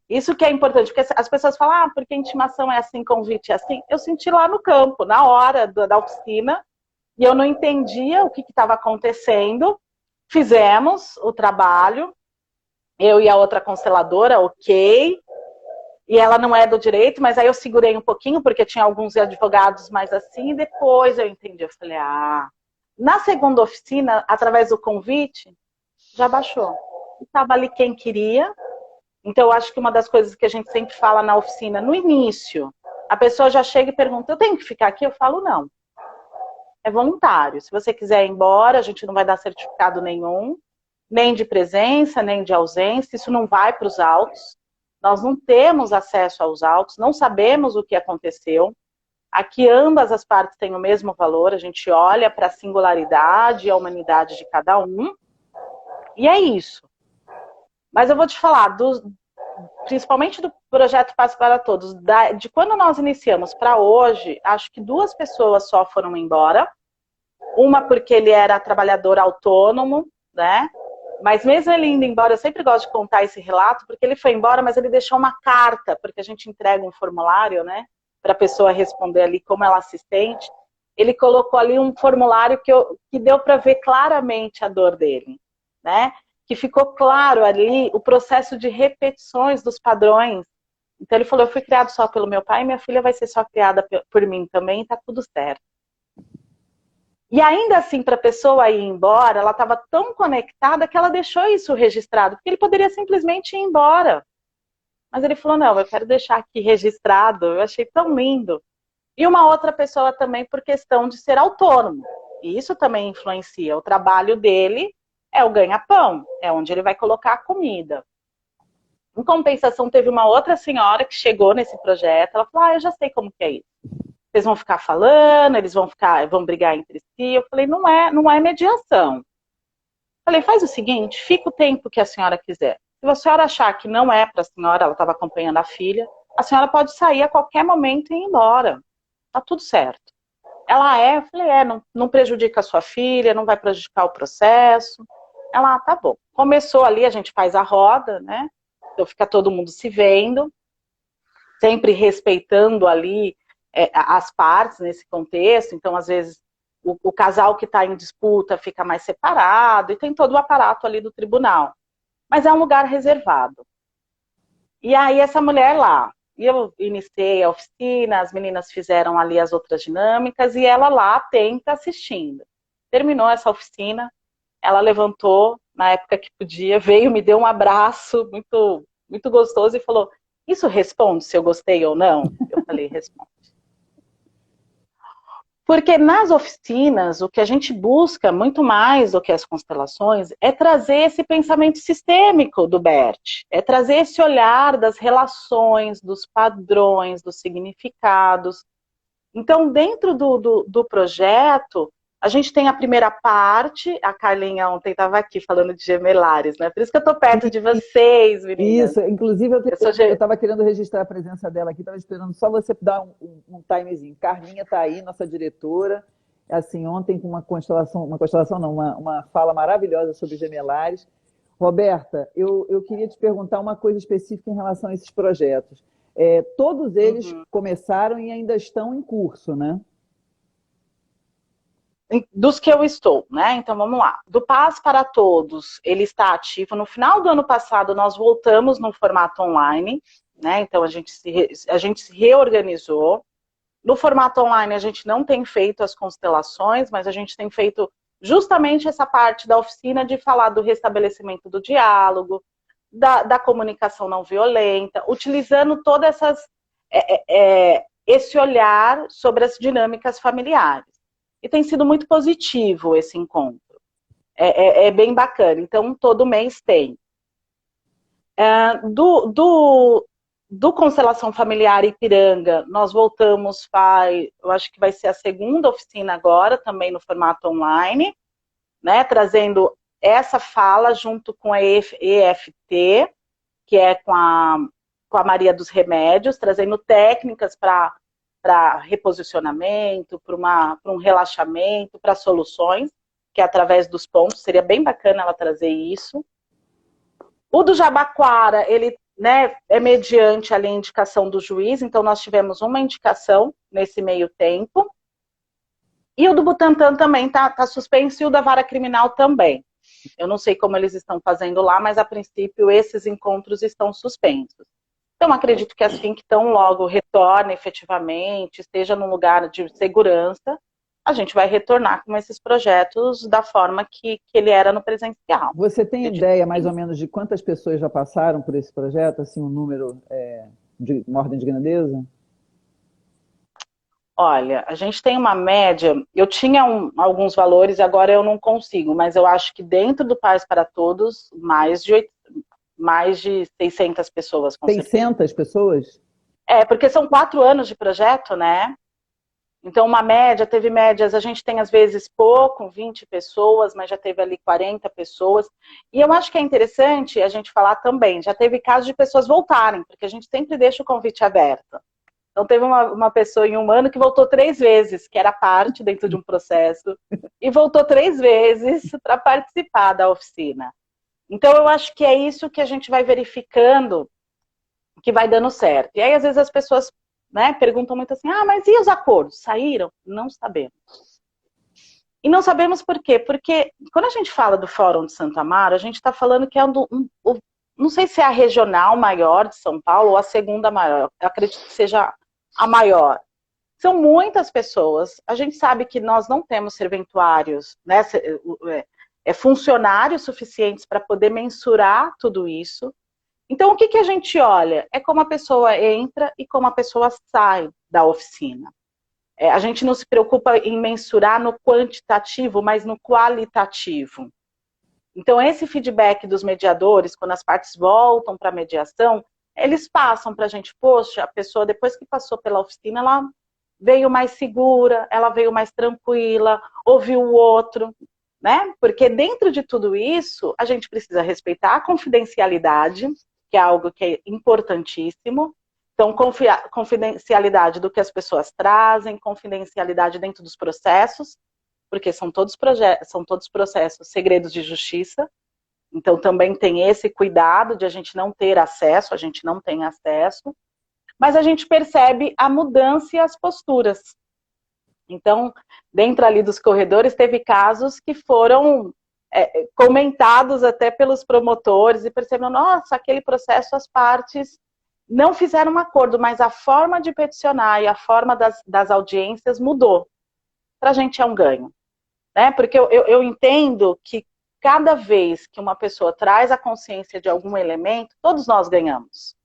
Isso que é importante, porque as pessoas falam, porque intimação é assim, convite é assim. Eu senti lá no campo, na hora da oficina, e eu não entendia o que estava acontecendo. Fizemos o trabalho, eu e a outra consteladora, ok, e ela não é do direito, mas aí eu segurei um pouquinho, porque tinha alguns advogados mais assim, e depois eu entendi, eu falei, na segunda oficina, através do convite, já baixou. Estava ali quem queria. Então, eu acho que uma das coisas que a gente sempre fala na oficina, no início, a pessoa já chega e pergunta, eu tenho que ficar aqui? Eu falo, não. É voluntário. Se você quiser ir embora, a gente não vai dar certificado nenhum, nem de presença, nem de ausência, isso não vai para os autos. Nós não temos acesso aos autos, não sabemos o que aconteceu. Aqui ambas as partes têm o mesmo valor, a gente olha para a singularidade e a humanidade de cada um, e é isso. Mas eu vou te falar, principalmente do projeto Paz para Todos, de quando nós iniciamos para hoje, acho que 2 pessoas só foram embora, uma porque ele era trabalhador autônomo, né? Mas mesmo ele indo embora, eu sempre gosto de contar esse relato, porque ele foi embora, mas ele deixou uma carta, porque a gente entrega um formulário, né? Para a pessoa responder ali como ela se sente. Ele colocou ali um formulário que deu para ver claramente a dor dele, né? Que ficou claro ali o processo de repetições dos padrões. Então ele falou, eu fui criado só pelo meu pai, minha filha vai ser só criada por mim também, tá tudo certo. E ainda assim, para a pessoa ir embora, ela estava tão conectada que ela deixou isso registrado, porque ele poderia simplesmente ir embora. Mas ele falou, não, eu quero deixar aqui registrado, eu achei tão lindo. E uma outra pessoa também por questão de ser autônomo. E isso também influencia. O trabalho dele é o ganha-pão, é onde ele vai colocar a comida. Em compensação, teve uma outra senhora que chegou nesse projeto, ela falou, eu já sei como que é isso. Vocês vão ficar falando, eles vão brigar entre si. Eu falei, não é mediação. Eu falei, faz o seguinte, fica o tempo que a senhora quiser. Se a senhora achar que não é para a senhora, ela estava acompanhando a filha, a senhora pode sair a qualquer momento e ir embora. Tá tudo certo. Ela eu falei, não prejudica a sua filha, não vai prejudicar o processo. Ela, tá bom. Começou ali, a gente faz a roda, né? Então fica todo mundo se vendo, sempre respeitando ali as partes nesse contexto. Então, às vezes, o casal que está em disputa fica mais separado, e tem todo o aparato ali do tribunal. Mas é um lugar reservado. E aí, essa mulher lá, eu iniciei a oficina, as meninas fizeram ali as outras dinâmicas, e ela lá atenta assistindo. Terminou essa oficina, ela levantou, na época que podia, veio, me deu um abraço muito, muito gostoso e falou, isso responde se eu gostei ou não? Eu falei, responde. Porque nas oficinas, o que a gente busca, muito mais do que as constelações, é trazer esse pensamento sistêmico do Bert. É trazer esse olhar das relações, dos padrões, dos significados. Então, dentro do projeto, a gente tem a primeira parte, a Carlinha ontem estava aqui falando de gemelares, né? Por isso que eu estou perto de vocês, meninas. Isso, inclusive eu estava querendo registrar a presença dela aqui, estava esperando só você dar um timezinho. Carlinha está aí, nossa diretora, assim, ontem com uma constelação não, uma fala maravilhosa sobre gemelares. Roberta, eu queria te perguntar uma coisa específica em relação a esses projetos. Todos eles começaram e ainda estão em curso, né? dos que eu estou, né? Então vamos lá. Do Paz para Todos, ele está ativo. No final do ano passado, nós voltamos no formato online, né? Então a gente se reorganizou. No formato online, a gente não tem feito as constelações, mas a gente tem feito justamente essa parte da oficina de falar do restabelecimento do diálogo, da comunicação não violenta, utilizando todas esse olhar sobre as dinâmicas familiares. E tem sido muito positivo esse encontro. É bem bacana. Então, todo mês tem. Do Constelação Familiar Ipiranga, nós voltamos, eu acho que vai ser a segunda oficina agora, também no formato online, né, trazendo essa fala junto com a EFT, que é com a Maria dos Remédios, trazendo técnicas para reposicionamento, para um relaxamento, para soluções, que é através dos pontos, seria bem bacana ela trazer isso. O do Jabaquara, ele, né, é mediante ali a indicação do juiz, então nós tivemos uma indicação nesse meio tempo. E o do Butantã também tá suspenso, e o da Vara Criminal também. Eu não sei como eles estão fazendo lá, mas a princípio esses encontros estão suspensos. Então acredito que assim que tão logo retorne efetivamente, esteja num lugar de segurança, a gente vai retornar com esses projetos da forma que ele era no presencial. Você tem ideia, mais ou menos, de quantas pessoas já passaram por esse projeto? Assim, um número de uma ordem de grandeza? Olha, a gente tem uma média, eu tinha alguns valores, agora eu não consigo, mas eu acho que dentro do Paz para Todos, mais de 600 pessoas. 600 pessoas? Porque são 4 anos de projeto, né? Então, teve médias, a gente tem às vezes pouco, 20 pessoas, mas já teve ali 40 pessoas. E eu acho que é interessante a gente falar também, já teve casos de pessoas voltarem, porque a gente sempre deixa o convite aberto. Então, teve uma pessoa em um ano que voltou 3 vezes, que era parte dentro de um processo, e voltou 3 vezes para participar da oficina. Então, eu acho que é isso que a gente vai verificando que vai dando certo. E aí, às vezes, as pessoas, né, perguntam muito assim, mas e os acordos? Saíram? Não sabemos. E não sabemos por quê? Porque quando a gente fala do Fórum de Santo Amaro, a gente está falando que é não sei se é a regional maior de São Paulo ou a segunda maior. Eu acredito que seja a maior. São muitas pessoas. A gente sabe que nós não temos serventuários, né, funcionários suficientes para poder mensurar tudo isso. Então, o que a gente olha? É como a pessoa entra e como a pessoa sai da oficina. A gente não se preocupa em mensurar no quantitativo, mas no qualitativo. Então, esse feedback dos mediadores, quando as partes voltam para a mediação, eles passam para a gente, poxa, a pessoa, depois que passou pela oficina, ela veio mais segura, ela veio mais tranquila, ouviu o outro, né? Porque dentro de tudo isso, a gente precisa respeitar a confidencialidade, que é algo que é importantíssimo. Então, confidencialidade do que as pessoas trazem, confidencialidade dentro dos processos, porque são todos processos segredos de justiça. Então, também tem esse cuidado de a gente não ter acesso, a gente não tem acesso, mas a gente percebe a mudança e as posturas. Então, dentro ali dos corredores, teve casos que foram comentados até pelos promotores e perceberam, nossa, aquele processo as partes não fizeram um acordo, mas a forma de peticionar e a forma das audiências mudou. Para a gente é um ganho, né? Porque eu entendo que cada vez que uma pessoa traz a consciência de algum elemento, todos nós ganhamos,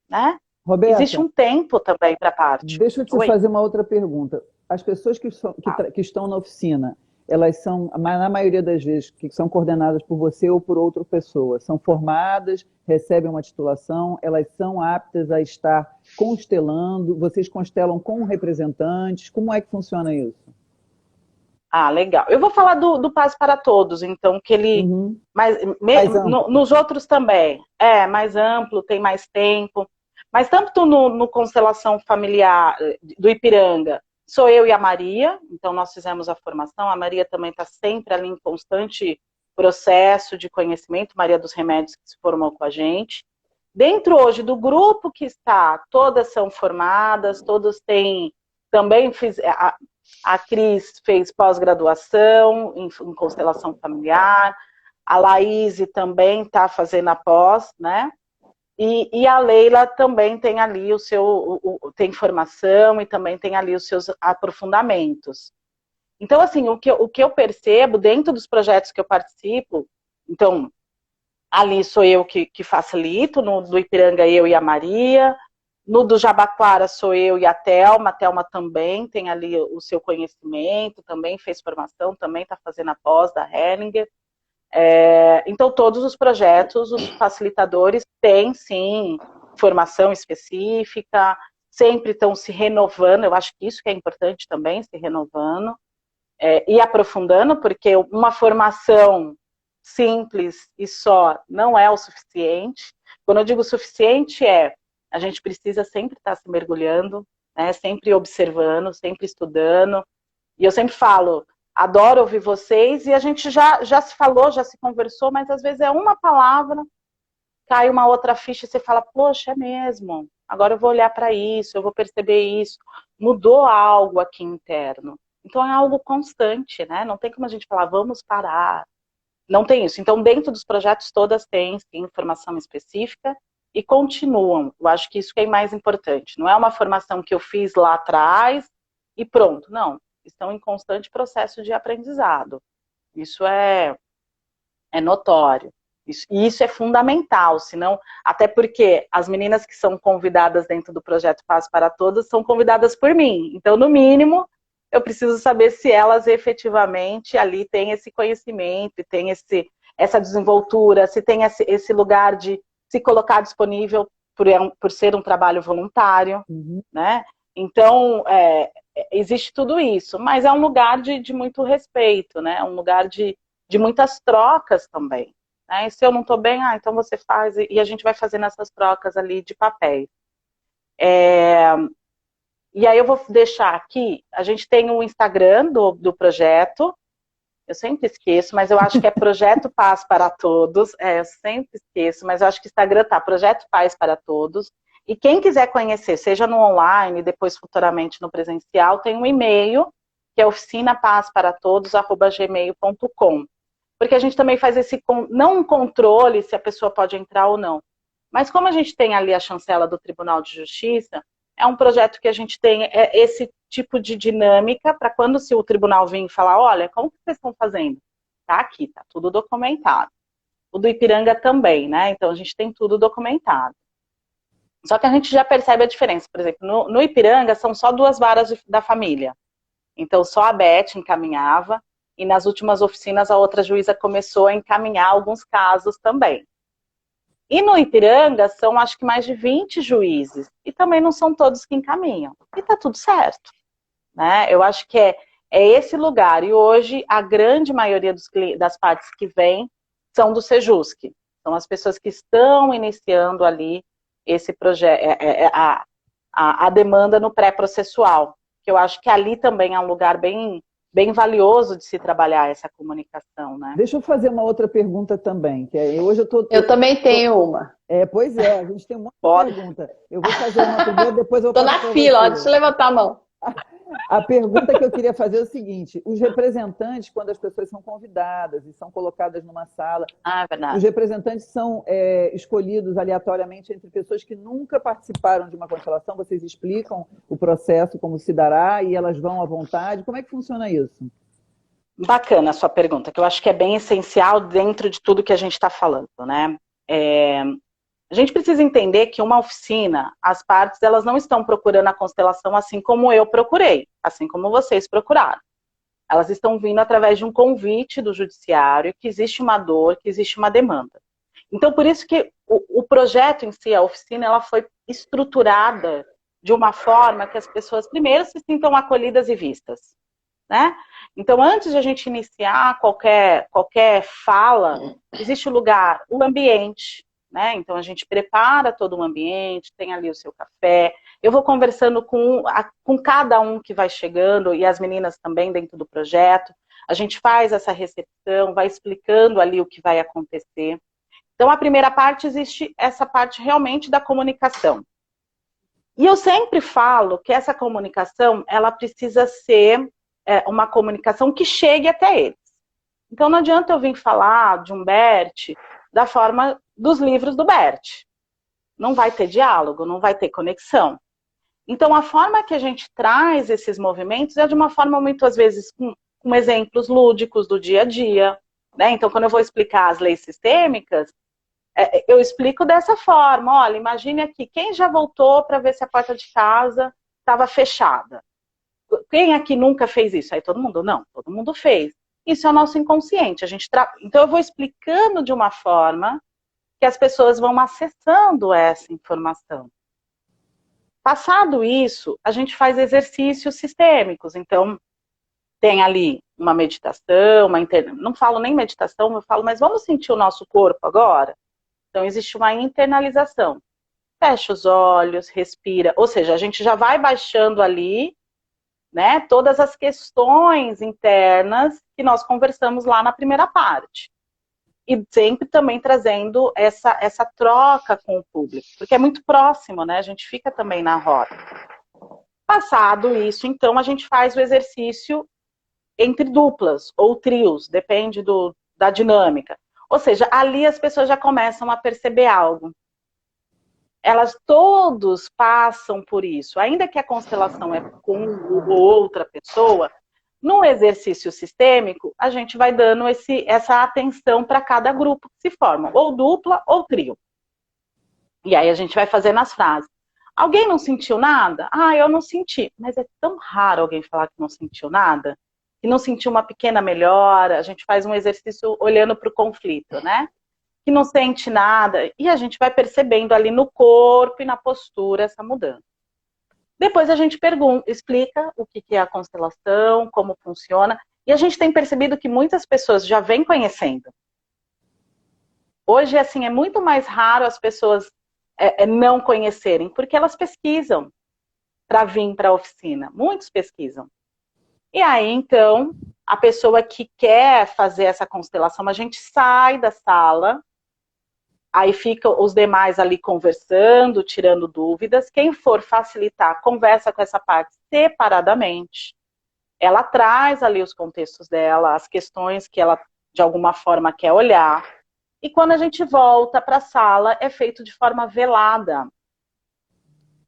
né? Roberta, existe um tempo também para a parte. Deixa eu te fazer uma outra pergunta. As pessoas que estão na oficina, elas são, na maioria das vezes, que são coordenadas por você ou por outra pessoa, são formadas, recebem uma titulação, elas são aptas a estar constelando, vocês constelam com representantes, como é que funciona isso? Legal. Eu vou falar do Paz para Todos, então, que ele... mais nos outros também. Mais amplo, tem mais tempo. Mas tanto no Constelação Familiar do Ipiranga, sou eu e a Maria, então nós fizemos a formação. A Maria também está sempre ali em constante processo de conhecimento, Maria dos Remédios, que se formou com a gente. Dentro hoje do grupo que está, todas são formadas, todos têm... Também a Cris fez pós-graduação em constelação familiar, a Laís também está fazendo a pós, né? E a Leila também tem ali tem formação e também tem ali os seus aprofundamentos. Então, assim, o que eu percebo dentro dos projetos que eu participo, então, ali sou eu que facilito, no do Ipiranga eu e a Maria, no do Jabaquara sou eu e a Thelma também tem ali o seu conhecimento, também fez formação, também está fazendo a pós da Hellinger. Então, todos os projetos, os facilitadores têm, sim, formação específica, sempre estão se renovando, eu acho que isso que é importante também, se renovando, e aprofundando, porque uma formação simples e só não é o suficiente. Quando eu digo suficiente, a gente precisa sempre estar se mergulhando, né, sempre observando, sempre estudando, e eu sempre falo, adoro ouvir vocês, e a gente já se falou, já se conversou, mas às vezes é uma palavra, cai uma outra ficha e você fala, poxa, é mesmo, agora eu vou olhar para isso, eu vou perceber isso, mudou algo aqui interno. Então é algo constante, né? Não tem como a gente falar, vamos parar. Não tem isso. Então, dentro dos projetos, todas têm informação específica e continuam. Eu acho que isso que é mais importante. Não é uma formação que eu fiz lá atrás e pronto. Não. Estão em constante processo de aprendizado. Isso é notório. Isso é fundamental, senão, até porque as meninas que são convidadas dentro do projeto Paz para Todos são convidadas por mim. Então, no mínimo, eu preciso saber se elas efetivamente ali têm esse conhecimento, têm essa desenvoltura, se tem esse lugar de se colocar disponível por ser um trabalho voluntário, né? Então, existe tudo isso, mas é um lugar de muito respeito, né? Um lugar de muitas trocas também, né? E se eu não estou bem, então você faz, e a gente vai fazendo essas trocas ali de papéis. E aí eu vou deixar aqui, a gente tem o Instagram do projeto, eu sempre esqueço, mas eu acho que é Projeto Paz para Todos, eu sempre esqueço, mas eu acho que o Instagram tá Projeto Paz para Todos, e quem quiser conhecer, seja no online, depois futuramente no presencial, tem um e-mail, que é oficinapazparatodos@gmail.com, porque a gente também faz não um controle se a pessoa pode entrar ou não, mas como a gente tem ali a chancela do Tribunal de Justiça, é um projeto que a gente tem esse tipo de dinâmica para quando se o tribunal vir falar, olha, como que vocês estão fazendo? Tá aqui, tá tudo documentado. O do Ipiranga também, né? Então a gente tem tudo documentado. Só que a gente já percebe a diferença. Por exemplo, no Ipiranga são só 2 varas da família. Então só a Beth encaminhava e nas últimas oficinas a outra juíza começou a encaminhar alguns casos também. E no Ipiranga são, acho que, mais de 20 juízes. E também não são todos que encaminham. E tá tudo certo, né? Eu acho que é esse lugar. E hoje, a grande maioria das partes que vêm são do Sejusc. São as pessoas que estão iniciando ali esse projeto, a demanda no pré-processual. Que eu acho que ali também é um lugar bem valioso de se trabalhar essa comunicação, né? Deixa eu fazer uma outra pergunta também, que hoje eu também tenho uma. Pois é, a gente tem um monte de pergunta. Eu vou fazer uma primeiro, depois eu vou Tô na fila, deixa eu levantar a mão. A pergunta que eu queria fazer é o seguinte, os representantes, quando as pessoas são convidadas e são colocadas numa sala, verdade. Os representantes são escolhidos aleatoriamente entre pessoas que nunca participaram de uma constelação, vocês explicam o processo, como se dará, e elas vão à vontade, como é que funciona isso? Bacana a sua pergunta, que eu acho que é bem essencial dentro de tudo que a gente está falando, né? A gente precisa entender que uma oficina, as partes, elas não estão procurando a constelação assim como eu procurei, assim como vocês procuraram. Elas estão vindo através de um convite do judiciário, que existe uma dor, que existe uma demanda. Então, por isso que o projeto em si, a oficina, ela foi estruturada de uma forma que as pessoas, primeiro, se sintam acolhidas e vistas, né? Então, antes de a gente iniciar qualquer fala, existe o lugar, o ambiente, né? Então, a gente prepara todo o ambiente, tem ali o seu café. Eu vou conversando com cada um que vai chegando, e as meninas também dentro do projeto. A gente faz essa recepção, vai explicando ali o que vai acontecer. Então, a primeira parte, existe essa parte realmente da comunicação. E eu sempre falo que essa comunicação, ela precisa ser uma comunicação que chegue até eles. Então não adianta eu vir falar de um Bert da forma dos livros do Bert. Não vai ter diálogo, não vai ter conexão. Então a forma que a gente traz esses movimentos é de uma forma muitas vezes com exemplos lúdicos do dia a dia, né? Então quando eu vou explicar as leis sistêmicas, eu explico dessa forma. Olha, imagine aqui, quem já voltou para ver se a porta de casa estava fechada? Quem aqui nunca fez isso? Aí todo mundo, não, todo mundo fez. Isso é o nosso inconsciente. Então eu vou explicando de uma forma que as pessoas vão acessando essa informação. Passado isso, a gente faz exercícios sistêmicos. Então tem ali uma meditação, não falo nem meditação, eu falo, mas vamos sentir o nosso corpo agora? Então, existe uma internalização. Fecha os olhos, respira. Ou seja, a gente já vai baixando ali, né, todas as questões internas que nós conversamos lá na primeira parte. E sempre também trazendo essa troca com o público. Porque é muito próximo, né? A gente fica também na roda. Passado isso, então, a gente faz o exercício entre duplas ou trios. Depende da dinâmica. Ou seja, ali as pessoas já começam a perceber algo. Elas todos passam por isso. Ainda que a constelação é com outra pessoa, no exercício sistêmico, a gente vai dando essa atenção para cada grupo que se forma. Ou dupla ou trio. E aí a gente vai fazendo as frases. Alguém não sentiu nada? Ah, eu não senti. Mas é tão raro alguém falar que não sentiu nada. Que não sentiu uma pequena melhora, a gente faz um exercício olhando para o conflito, né? Que não sente nada, e a gente vai percebendo ali no corpo e na postura essa mudança. Depois a gente explica o que é a constelação, como funciona, e a gente tem percebido que muitas pessoas já vêm conhecendo. Hoje, assim, é muito mais raro as pessoas não conhecerem, porque elas pesquisam para vir para a oficina, muitos pesquisam. E aí, então, a pessoa que quer fazer essa constelação, a gente sai da sala, aí ficam os demais ali conversando, tirando dúvidas. Quem for facilitar, conversa com essa parte separadamente. Ela traz ali os contextos dela, as questões que ela, de alguma forma, quer olhar. E quando a gente volta para a sala, é feito de forma velada.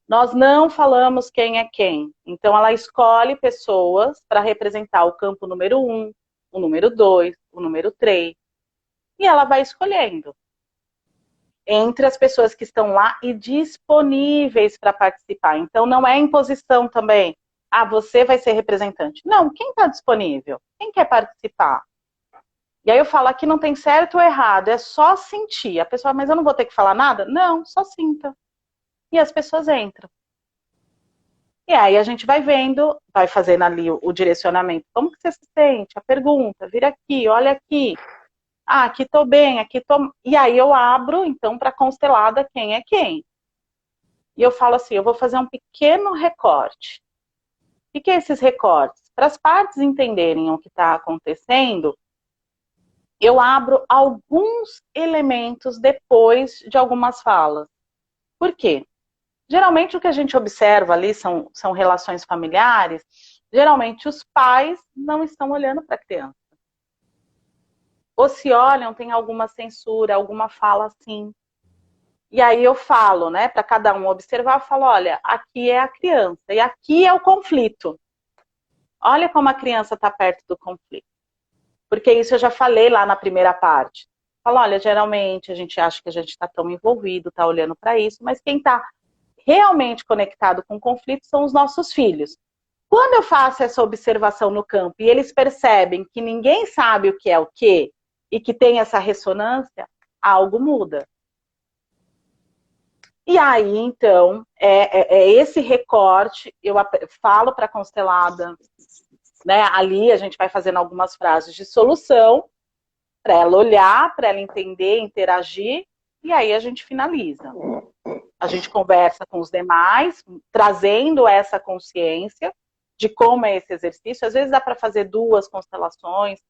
Nós não falamos quem é quem. Então, ela escolhe pessoas para representar o campo número 1, o número 2, o número 3. E ela vai escolhendo entre as pessoas que estão lá e disponíveis para participar. Então, não é imposição também. Ah, você vai ser representante. Não, quem está disponível? Quem quer participar? E aí eu falo, aqui não tem certo ou errado, é só sentir. A pessoa, mas eu não vou ter que falar nada? Não, só sinta. E as pessoas entram. E aí a gente vai vendo, vai fazendo ali o direcionamento. Como que você se sente? A pergunta, vira aqui, olha aqui. Ah, aqui tô bem, aqui tô... E aí eu abro, então, para a constelada quem é quem. E eu falo assim, eu vou fazer um pequeno recorte. O que é esses recortes? Para as partes entenderem o que está acontecendo, eu abro alguns elementos depois de algumas falas. Por quê? Geralmente o que a gente observa ali são relações familiares, geralmente os pais não estão olhando para a criança. Ou se olham, tem alguma censura, alguma fala assim. E aí eu falo, né, para cada um observar, eu falo, olha, aqui é a criança e aqui é o conflito. Olha como a criança está perto do conflito. Porque isso eu já falei lá na primeira parte. Falo, olha, geralmente a gente acha que a gente está tão envolvido, está olhando para isso, mas quem está realmente conectado com o conflito são os nossos filhos. Quando eu faço essa observação no campo e eles percebem que ninguém sabe o que é o quê e que tem essa ressonância, algo muda. E aí, então, é esse recorte, eu falo para a constelada, né, ali a gente vai fazendo algumas frases de solução, para ela olhar, para ela entender, interagir, e aí a gente finaliza. A gente conversa com os demais, trazendo essa consciência de como é esse exercício. Às vezes dá para fazer 2 constelações,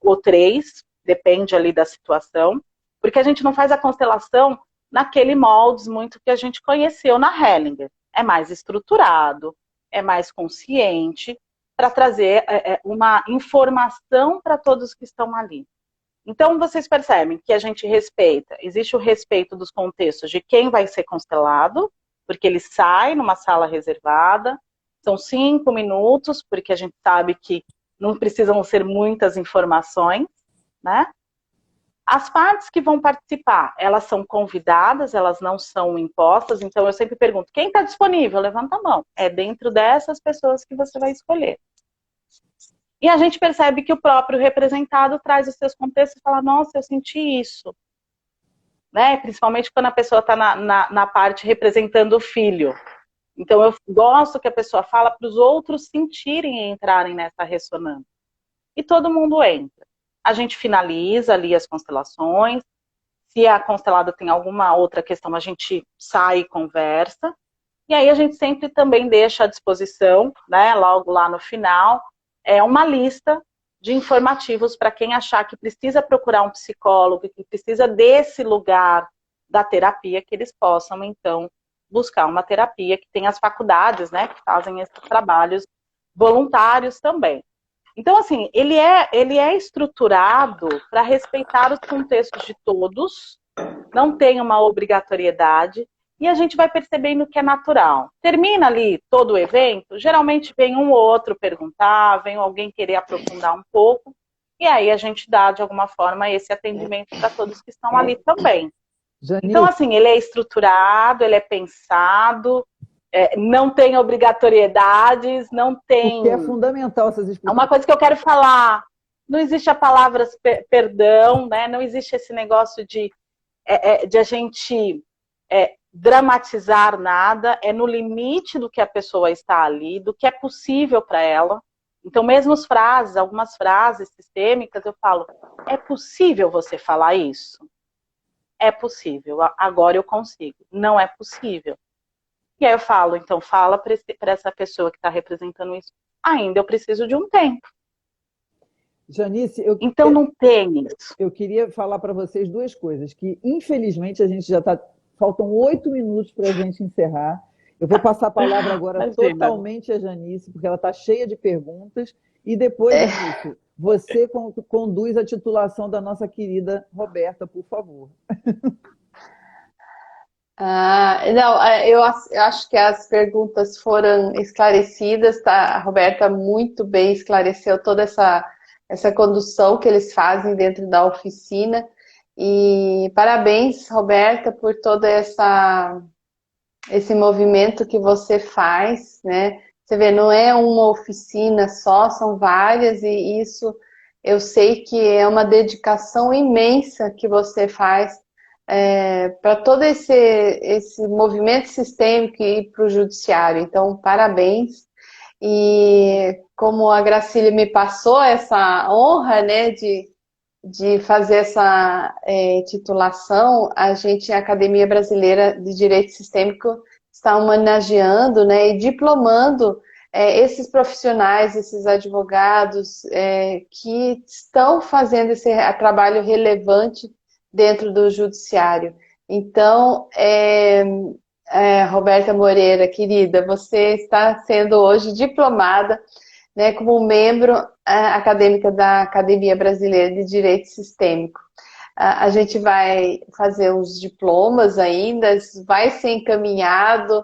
ou 3, depende ali da situação, porque a gente não faz a constelação naquele moldes muito que a gente conheceu na Hellinger. É mais estruturado, é mais consciente, para trazer uma informação para todos que estão ali. Então, vocês percebem que a gente respeita, existe o respeito dos contextos de quem vai ser constelado, porque ele sai numa sala reservada, são 5 minutos, porque a gente sabe que não precisam ser muitas informações, né? As partes que vão participar, elas são convidadas, elas não são impostas, então eu sempre pergunto, quem está disponível? Levanta a mão. É dentro dessas pessoas que você vai escolher. E a gente percebe que o próprio representado traz os seus contextos e fala, nossa, eu senti isso. Né? Principalmente quando a pessoa está na parte representando o filho. Então eu gosto que a pessoa fala para os outros sentirem e entrarem nessa ressonância. E todo mundo entra. A gente finaliza ali as constelações. Se a constelada tem alguma outra questão, a gente sai e conversa. E aí a gente sempre também deixa à disposição, né, logo lá no final, uma lista de informativos para quem achar que precisa procurar um psicólogo, que precisa desse lugar da terapia, que eles possam, então, buscar uma terapia que tem as faculdades, né, que fazem esses trabalhos voluntários também. Então, assim, ele é estruturado para respeitar os contextos de todos, não tem uma obrigatoriedade, e a gente vai percebendo que é natural. Termina ali todo o evento, geralmente vem um ou outro perguntar, vem alguém querer aprofundar um pouco, e aí a gente dá, de alguma forma, esse atendimento para todos que estão ali também. Janilce. Então, assim, ele é estruturado, ele é pensado, não tem obrigatoriedades, não tem... O que é fundamental essas explicações. Uma coisa que eu quero falar, não existe a palavra perdão, né? Não existe esse negócio de a gente dramatizar nada, é no limite do que a pessoa está ali, do que é possível para ela. Então, mesmo algumas frases sistêmicas, eu falo, é possível você falar isso? É possível, agora eu consigo. Não é possível. E aí eu falo, então fala para essa pessoa que está representando isso, ainda eu preciso de um tempo. Janice, então não tem isso. Eu queria falar para vocês duas coisas, que infelizmente a gente já está... Faltam 8 minutos para a gente encerrar. Eu vou passar a palavra agora totalmente a Janice, porque ela está cheia de perguntas. E depois disso, você conduz a titulação da nossa querida Roberta, por favor. Não, eu acho que as perguntas foram esclarecidas, tá? A Roberta muito bem esclareceu toda essa condução que eles fazem dentro da oficina. E parabéns, Roberta, por todo esse movimento que você faz, né? Você vê, não é uma oficina só, são várias, e isso eu sei que é uma dedicação imensa que você faz para todo esse movimento sistêmico e para o judiciário. Então, parabéns. E como a Gracília me passou essa honra, né, de fazer essa titulação, a Academia Brasileira de Direito Sistêmico, está homenageando, né, e diplomando esses profissionais, esses advogados que estão fazendo esse trabalho relevante dentro do judiciário. Então, Roberta Moreira, querida, você está sendo hoje diplomada, né, como membro acadêmica da Academia Brasileira de Direito Sistêmico. A gente vai fazer os diplomas ainda, vai ser encaminhado,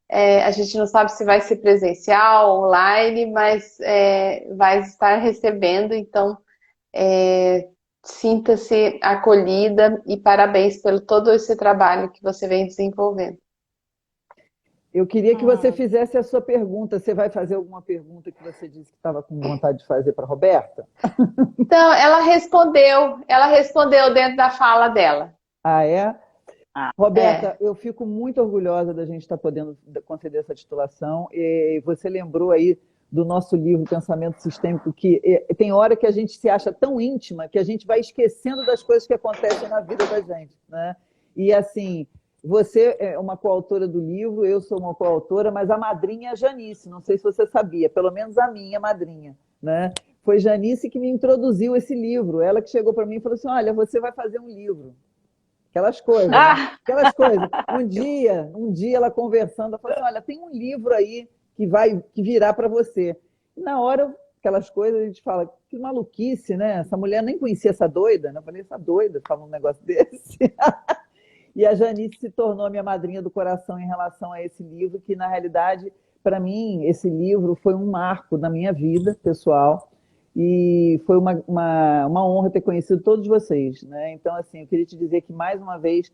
a gente não sabe se vai ser presencial, online, mas vai estar recebendo, então sinta-se acolhida e parabéns pelo todo esse trabalho que você vem desenvolvendo. Eu queria que você fizesse a sua pergunta. Você vai fazer alguma pergunta que você disse que estava com vontade de fazer para a Roberta? Então, ela respondeu dentro da fala dela. Ah, é? Roberta, eu fico muito orgulhosa da gente estar podendo conceder essa titulação. E você lembrou aí do nosso livro Pensamento Sistêmico, que tem hora que a gente se acha tão íntima que a gente vai esquecendo das coisas que acontecem na vida da gente, né? E assim... Você é uma coautora do livro, eu sou uma coautora, mas a madrinha é a Janice, não sei se você sabia, pelo menos a minha madrinha, né? Foi Janice que me introduziu esse livro, ela que chegou para mim e falou assim, olha, você vai fazer um livro. Aquelas coisas, né? Ah, Aquelas coisas. Um dia ela conversando, ela falou assim, olha, tem um livro aí que virá para você. E na hora, aquelas coisas, a gente fala, que maluquice, né? Essa mulher nem conhecia essa doida, né? Eu falei, essa doida, fala um negócio desse. E a Janice se tornou a minha madrinha do coração em relação a esse livro, que na realidade, para mim, esse livro foi um marco na minha vida pessoal e foi uma honra ter conhecido todos vocês, né? Então, assim, eu queria te dizer que, mais uma vez,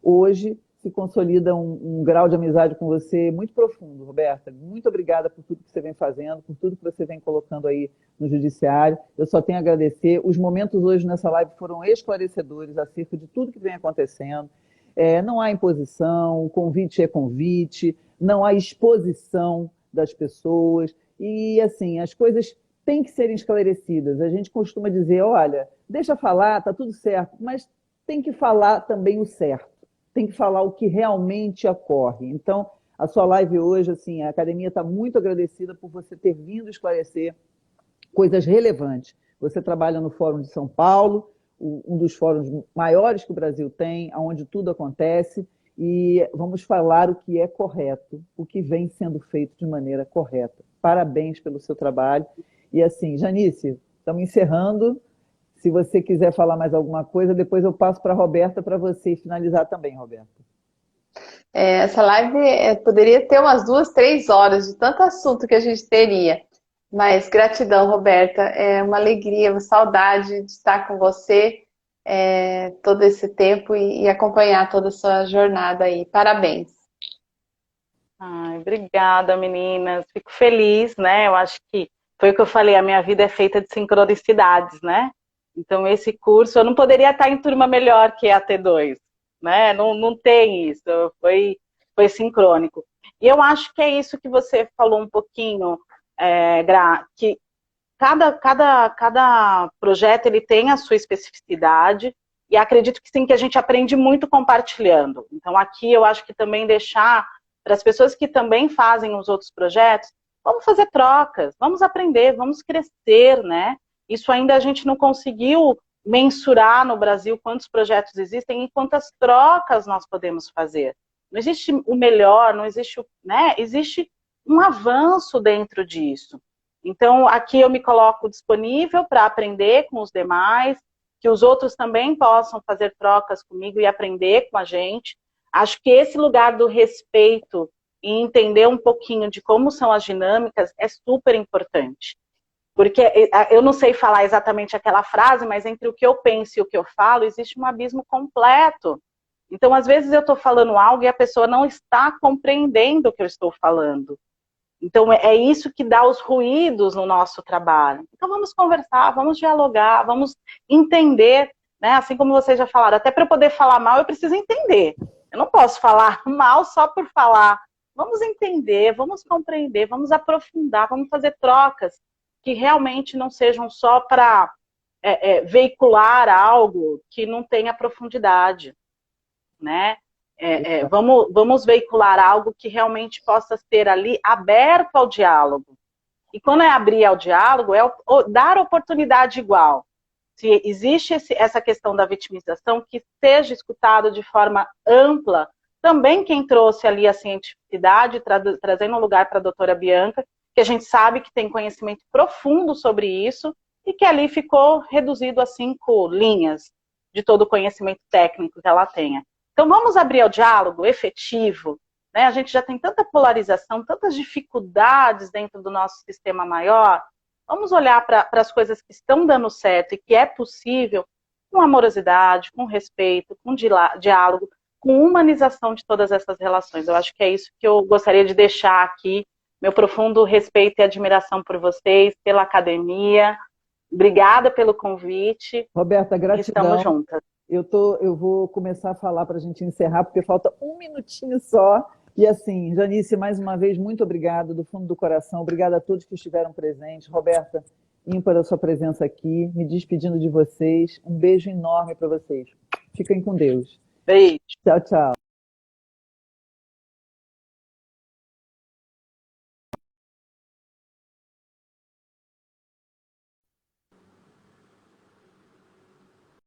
hoje se consolida um grau de amizade com você muito profundo, Roberta. Muito obrigada por tudo que você vem fazendo, por tudo que você vem colocando aí no Judiciário. Eu só tenho a agradecer. Os momentos hoje nessa live foram esclarecedores acerca de tudo que vem acontecendo. Não há imposição, o convite é convite, não há exposição das pessoas. E, assim, as coisas têm que ser esclarecidas. A gente costuma dizer, olha, deixa falar, tá tudo certo, mas tem que falar também o certo. Tem que falar o que realmente ocorre. Então, a sua live hoje, assim, a academia está muito agradecida por você ter vindo esclarecer coisas relevantes. Você trabalha no Fórum de São Paulo, um dos fóruns maiores que o Brasil tem, onde tudo acontece, e vamos falar o que é correto, o que vem sendo feito de maneira correta. Parabéns pelo seu trabalho. E assim, Janice, estamos encerrando. Se você quiser falar mais alguma coisa, depois eu passo para a Roberta para você finalizar também, Roberta. Essa live poderia ter umas 2, 3 horas de tanto assunto que a gente teria. Mas gratidão, Roberta. É uma alegria, uma saudade de estar com você todo esse tempo e acompanhar toda a sua jornada aí. Parabéns. ai, obrigada, meninas. Fico feliz, né? Eu acho que foi o que eu falei, a minha vida é feita de sincronicidades, né? Então, esse curso, eu não poderia estar em turma melhor que a T2, né? Não, não tem isso, foi sincrônico. E eu acho que é isso que você falou um pouquinho, Gra, que cada projeto ele tem a sua especificidade, e acredito que sim, que a gente aprende muito compartilhando. Então, aqui eu acho que também deixar para as pessoas que também fazem os outros projetos, vamos fazer trocas, vamos aprender, vamos crescer, né? Isso ainda a gente não conseguiu mensurar no Brasil quantos projetos existem e quantas trocas nós podemos fazer. Não existe o melhor, não existe, né? Existe um avanço dentro disso. Então, aqui eu me coloco disponível para aprender com os demais, que os outros também possam fazer trocas comigo e aprender com a gente. Acho que esse lugar do respeito e entender um pouquinho de como são as dinâmicas é super importante. Porque eu não sei falar exatamente aquela frase, mas entre o que eu penso e o que eu falo, existe um abismo completo. Então, às vezes eu estou falando algo e a pessoa não está compreendendo o que eu estou falando. Então, é isso que dá os ruídos no nosso trabalho. Então, vamos conversar, vamos dialogar, vamos entender, né? Assim como vocês já falaram, até para eu poder falar mal, eu preciso entender. Eu não posso falar mal só por falar. Vamos entender, vamos compreender, vamos aprofundar, vamos fazer trocas que realmente não sejam só para veicular algo que não tenha profundidade, né? Vamos veicular algo que realmente possa ser ali aberto ao diálogo. E quando é abrir ao diálogo, é dar oportunidade igual. Se existe essa questão da vitimização, que seja escutado de forma ampla. Também quem trouxe ali a cientificidade, trazendo um lugar para a doutora Bianca, que a gente sabe que tem conhecimento profundo sobre isso, e que ali ficou reduzido a 5 linhas de todo o conhecimento técnico que ela tenha. Então, vamos abrir ao diálogo efetivo, né? A gente já tem tanta polarização, tantas dificuldades dentro do nosso sistema maior. Vamos olhar para as coisas que estão dando certo e que é possível com amorosidade, com respeito, com diálogo, com humanização de todas essas relações. Eu acho que é isso que eu gostaria de deixar aqui, meu profundo respeito e admiração por vocês, pela academia. Obrigada pelo convite. Roberta, gratidão. Estamos juntas. Eu vou começar a falar para a gente encerrar, porque falta um minutinho só. E assim, Janice, mais uma vez, muito obrigada do fundo do coração. Obrigada a todos que estiveram presentes. Roberta, ímpar a sua presença aqui, me despedindo de vocês. Um beijo enorme para vocês. Fiquem com Deus. Beijo. Tchau, tchau.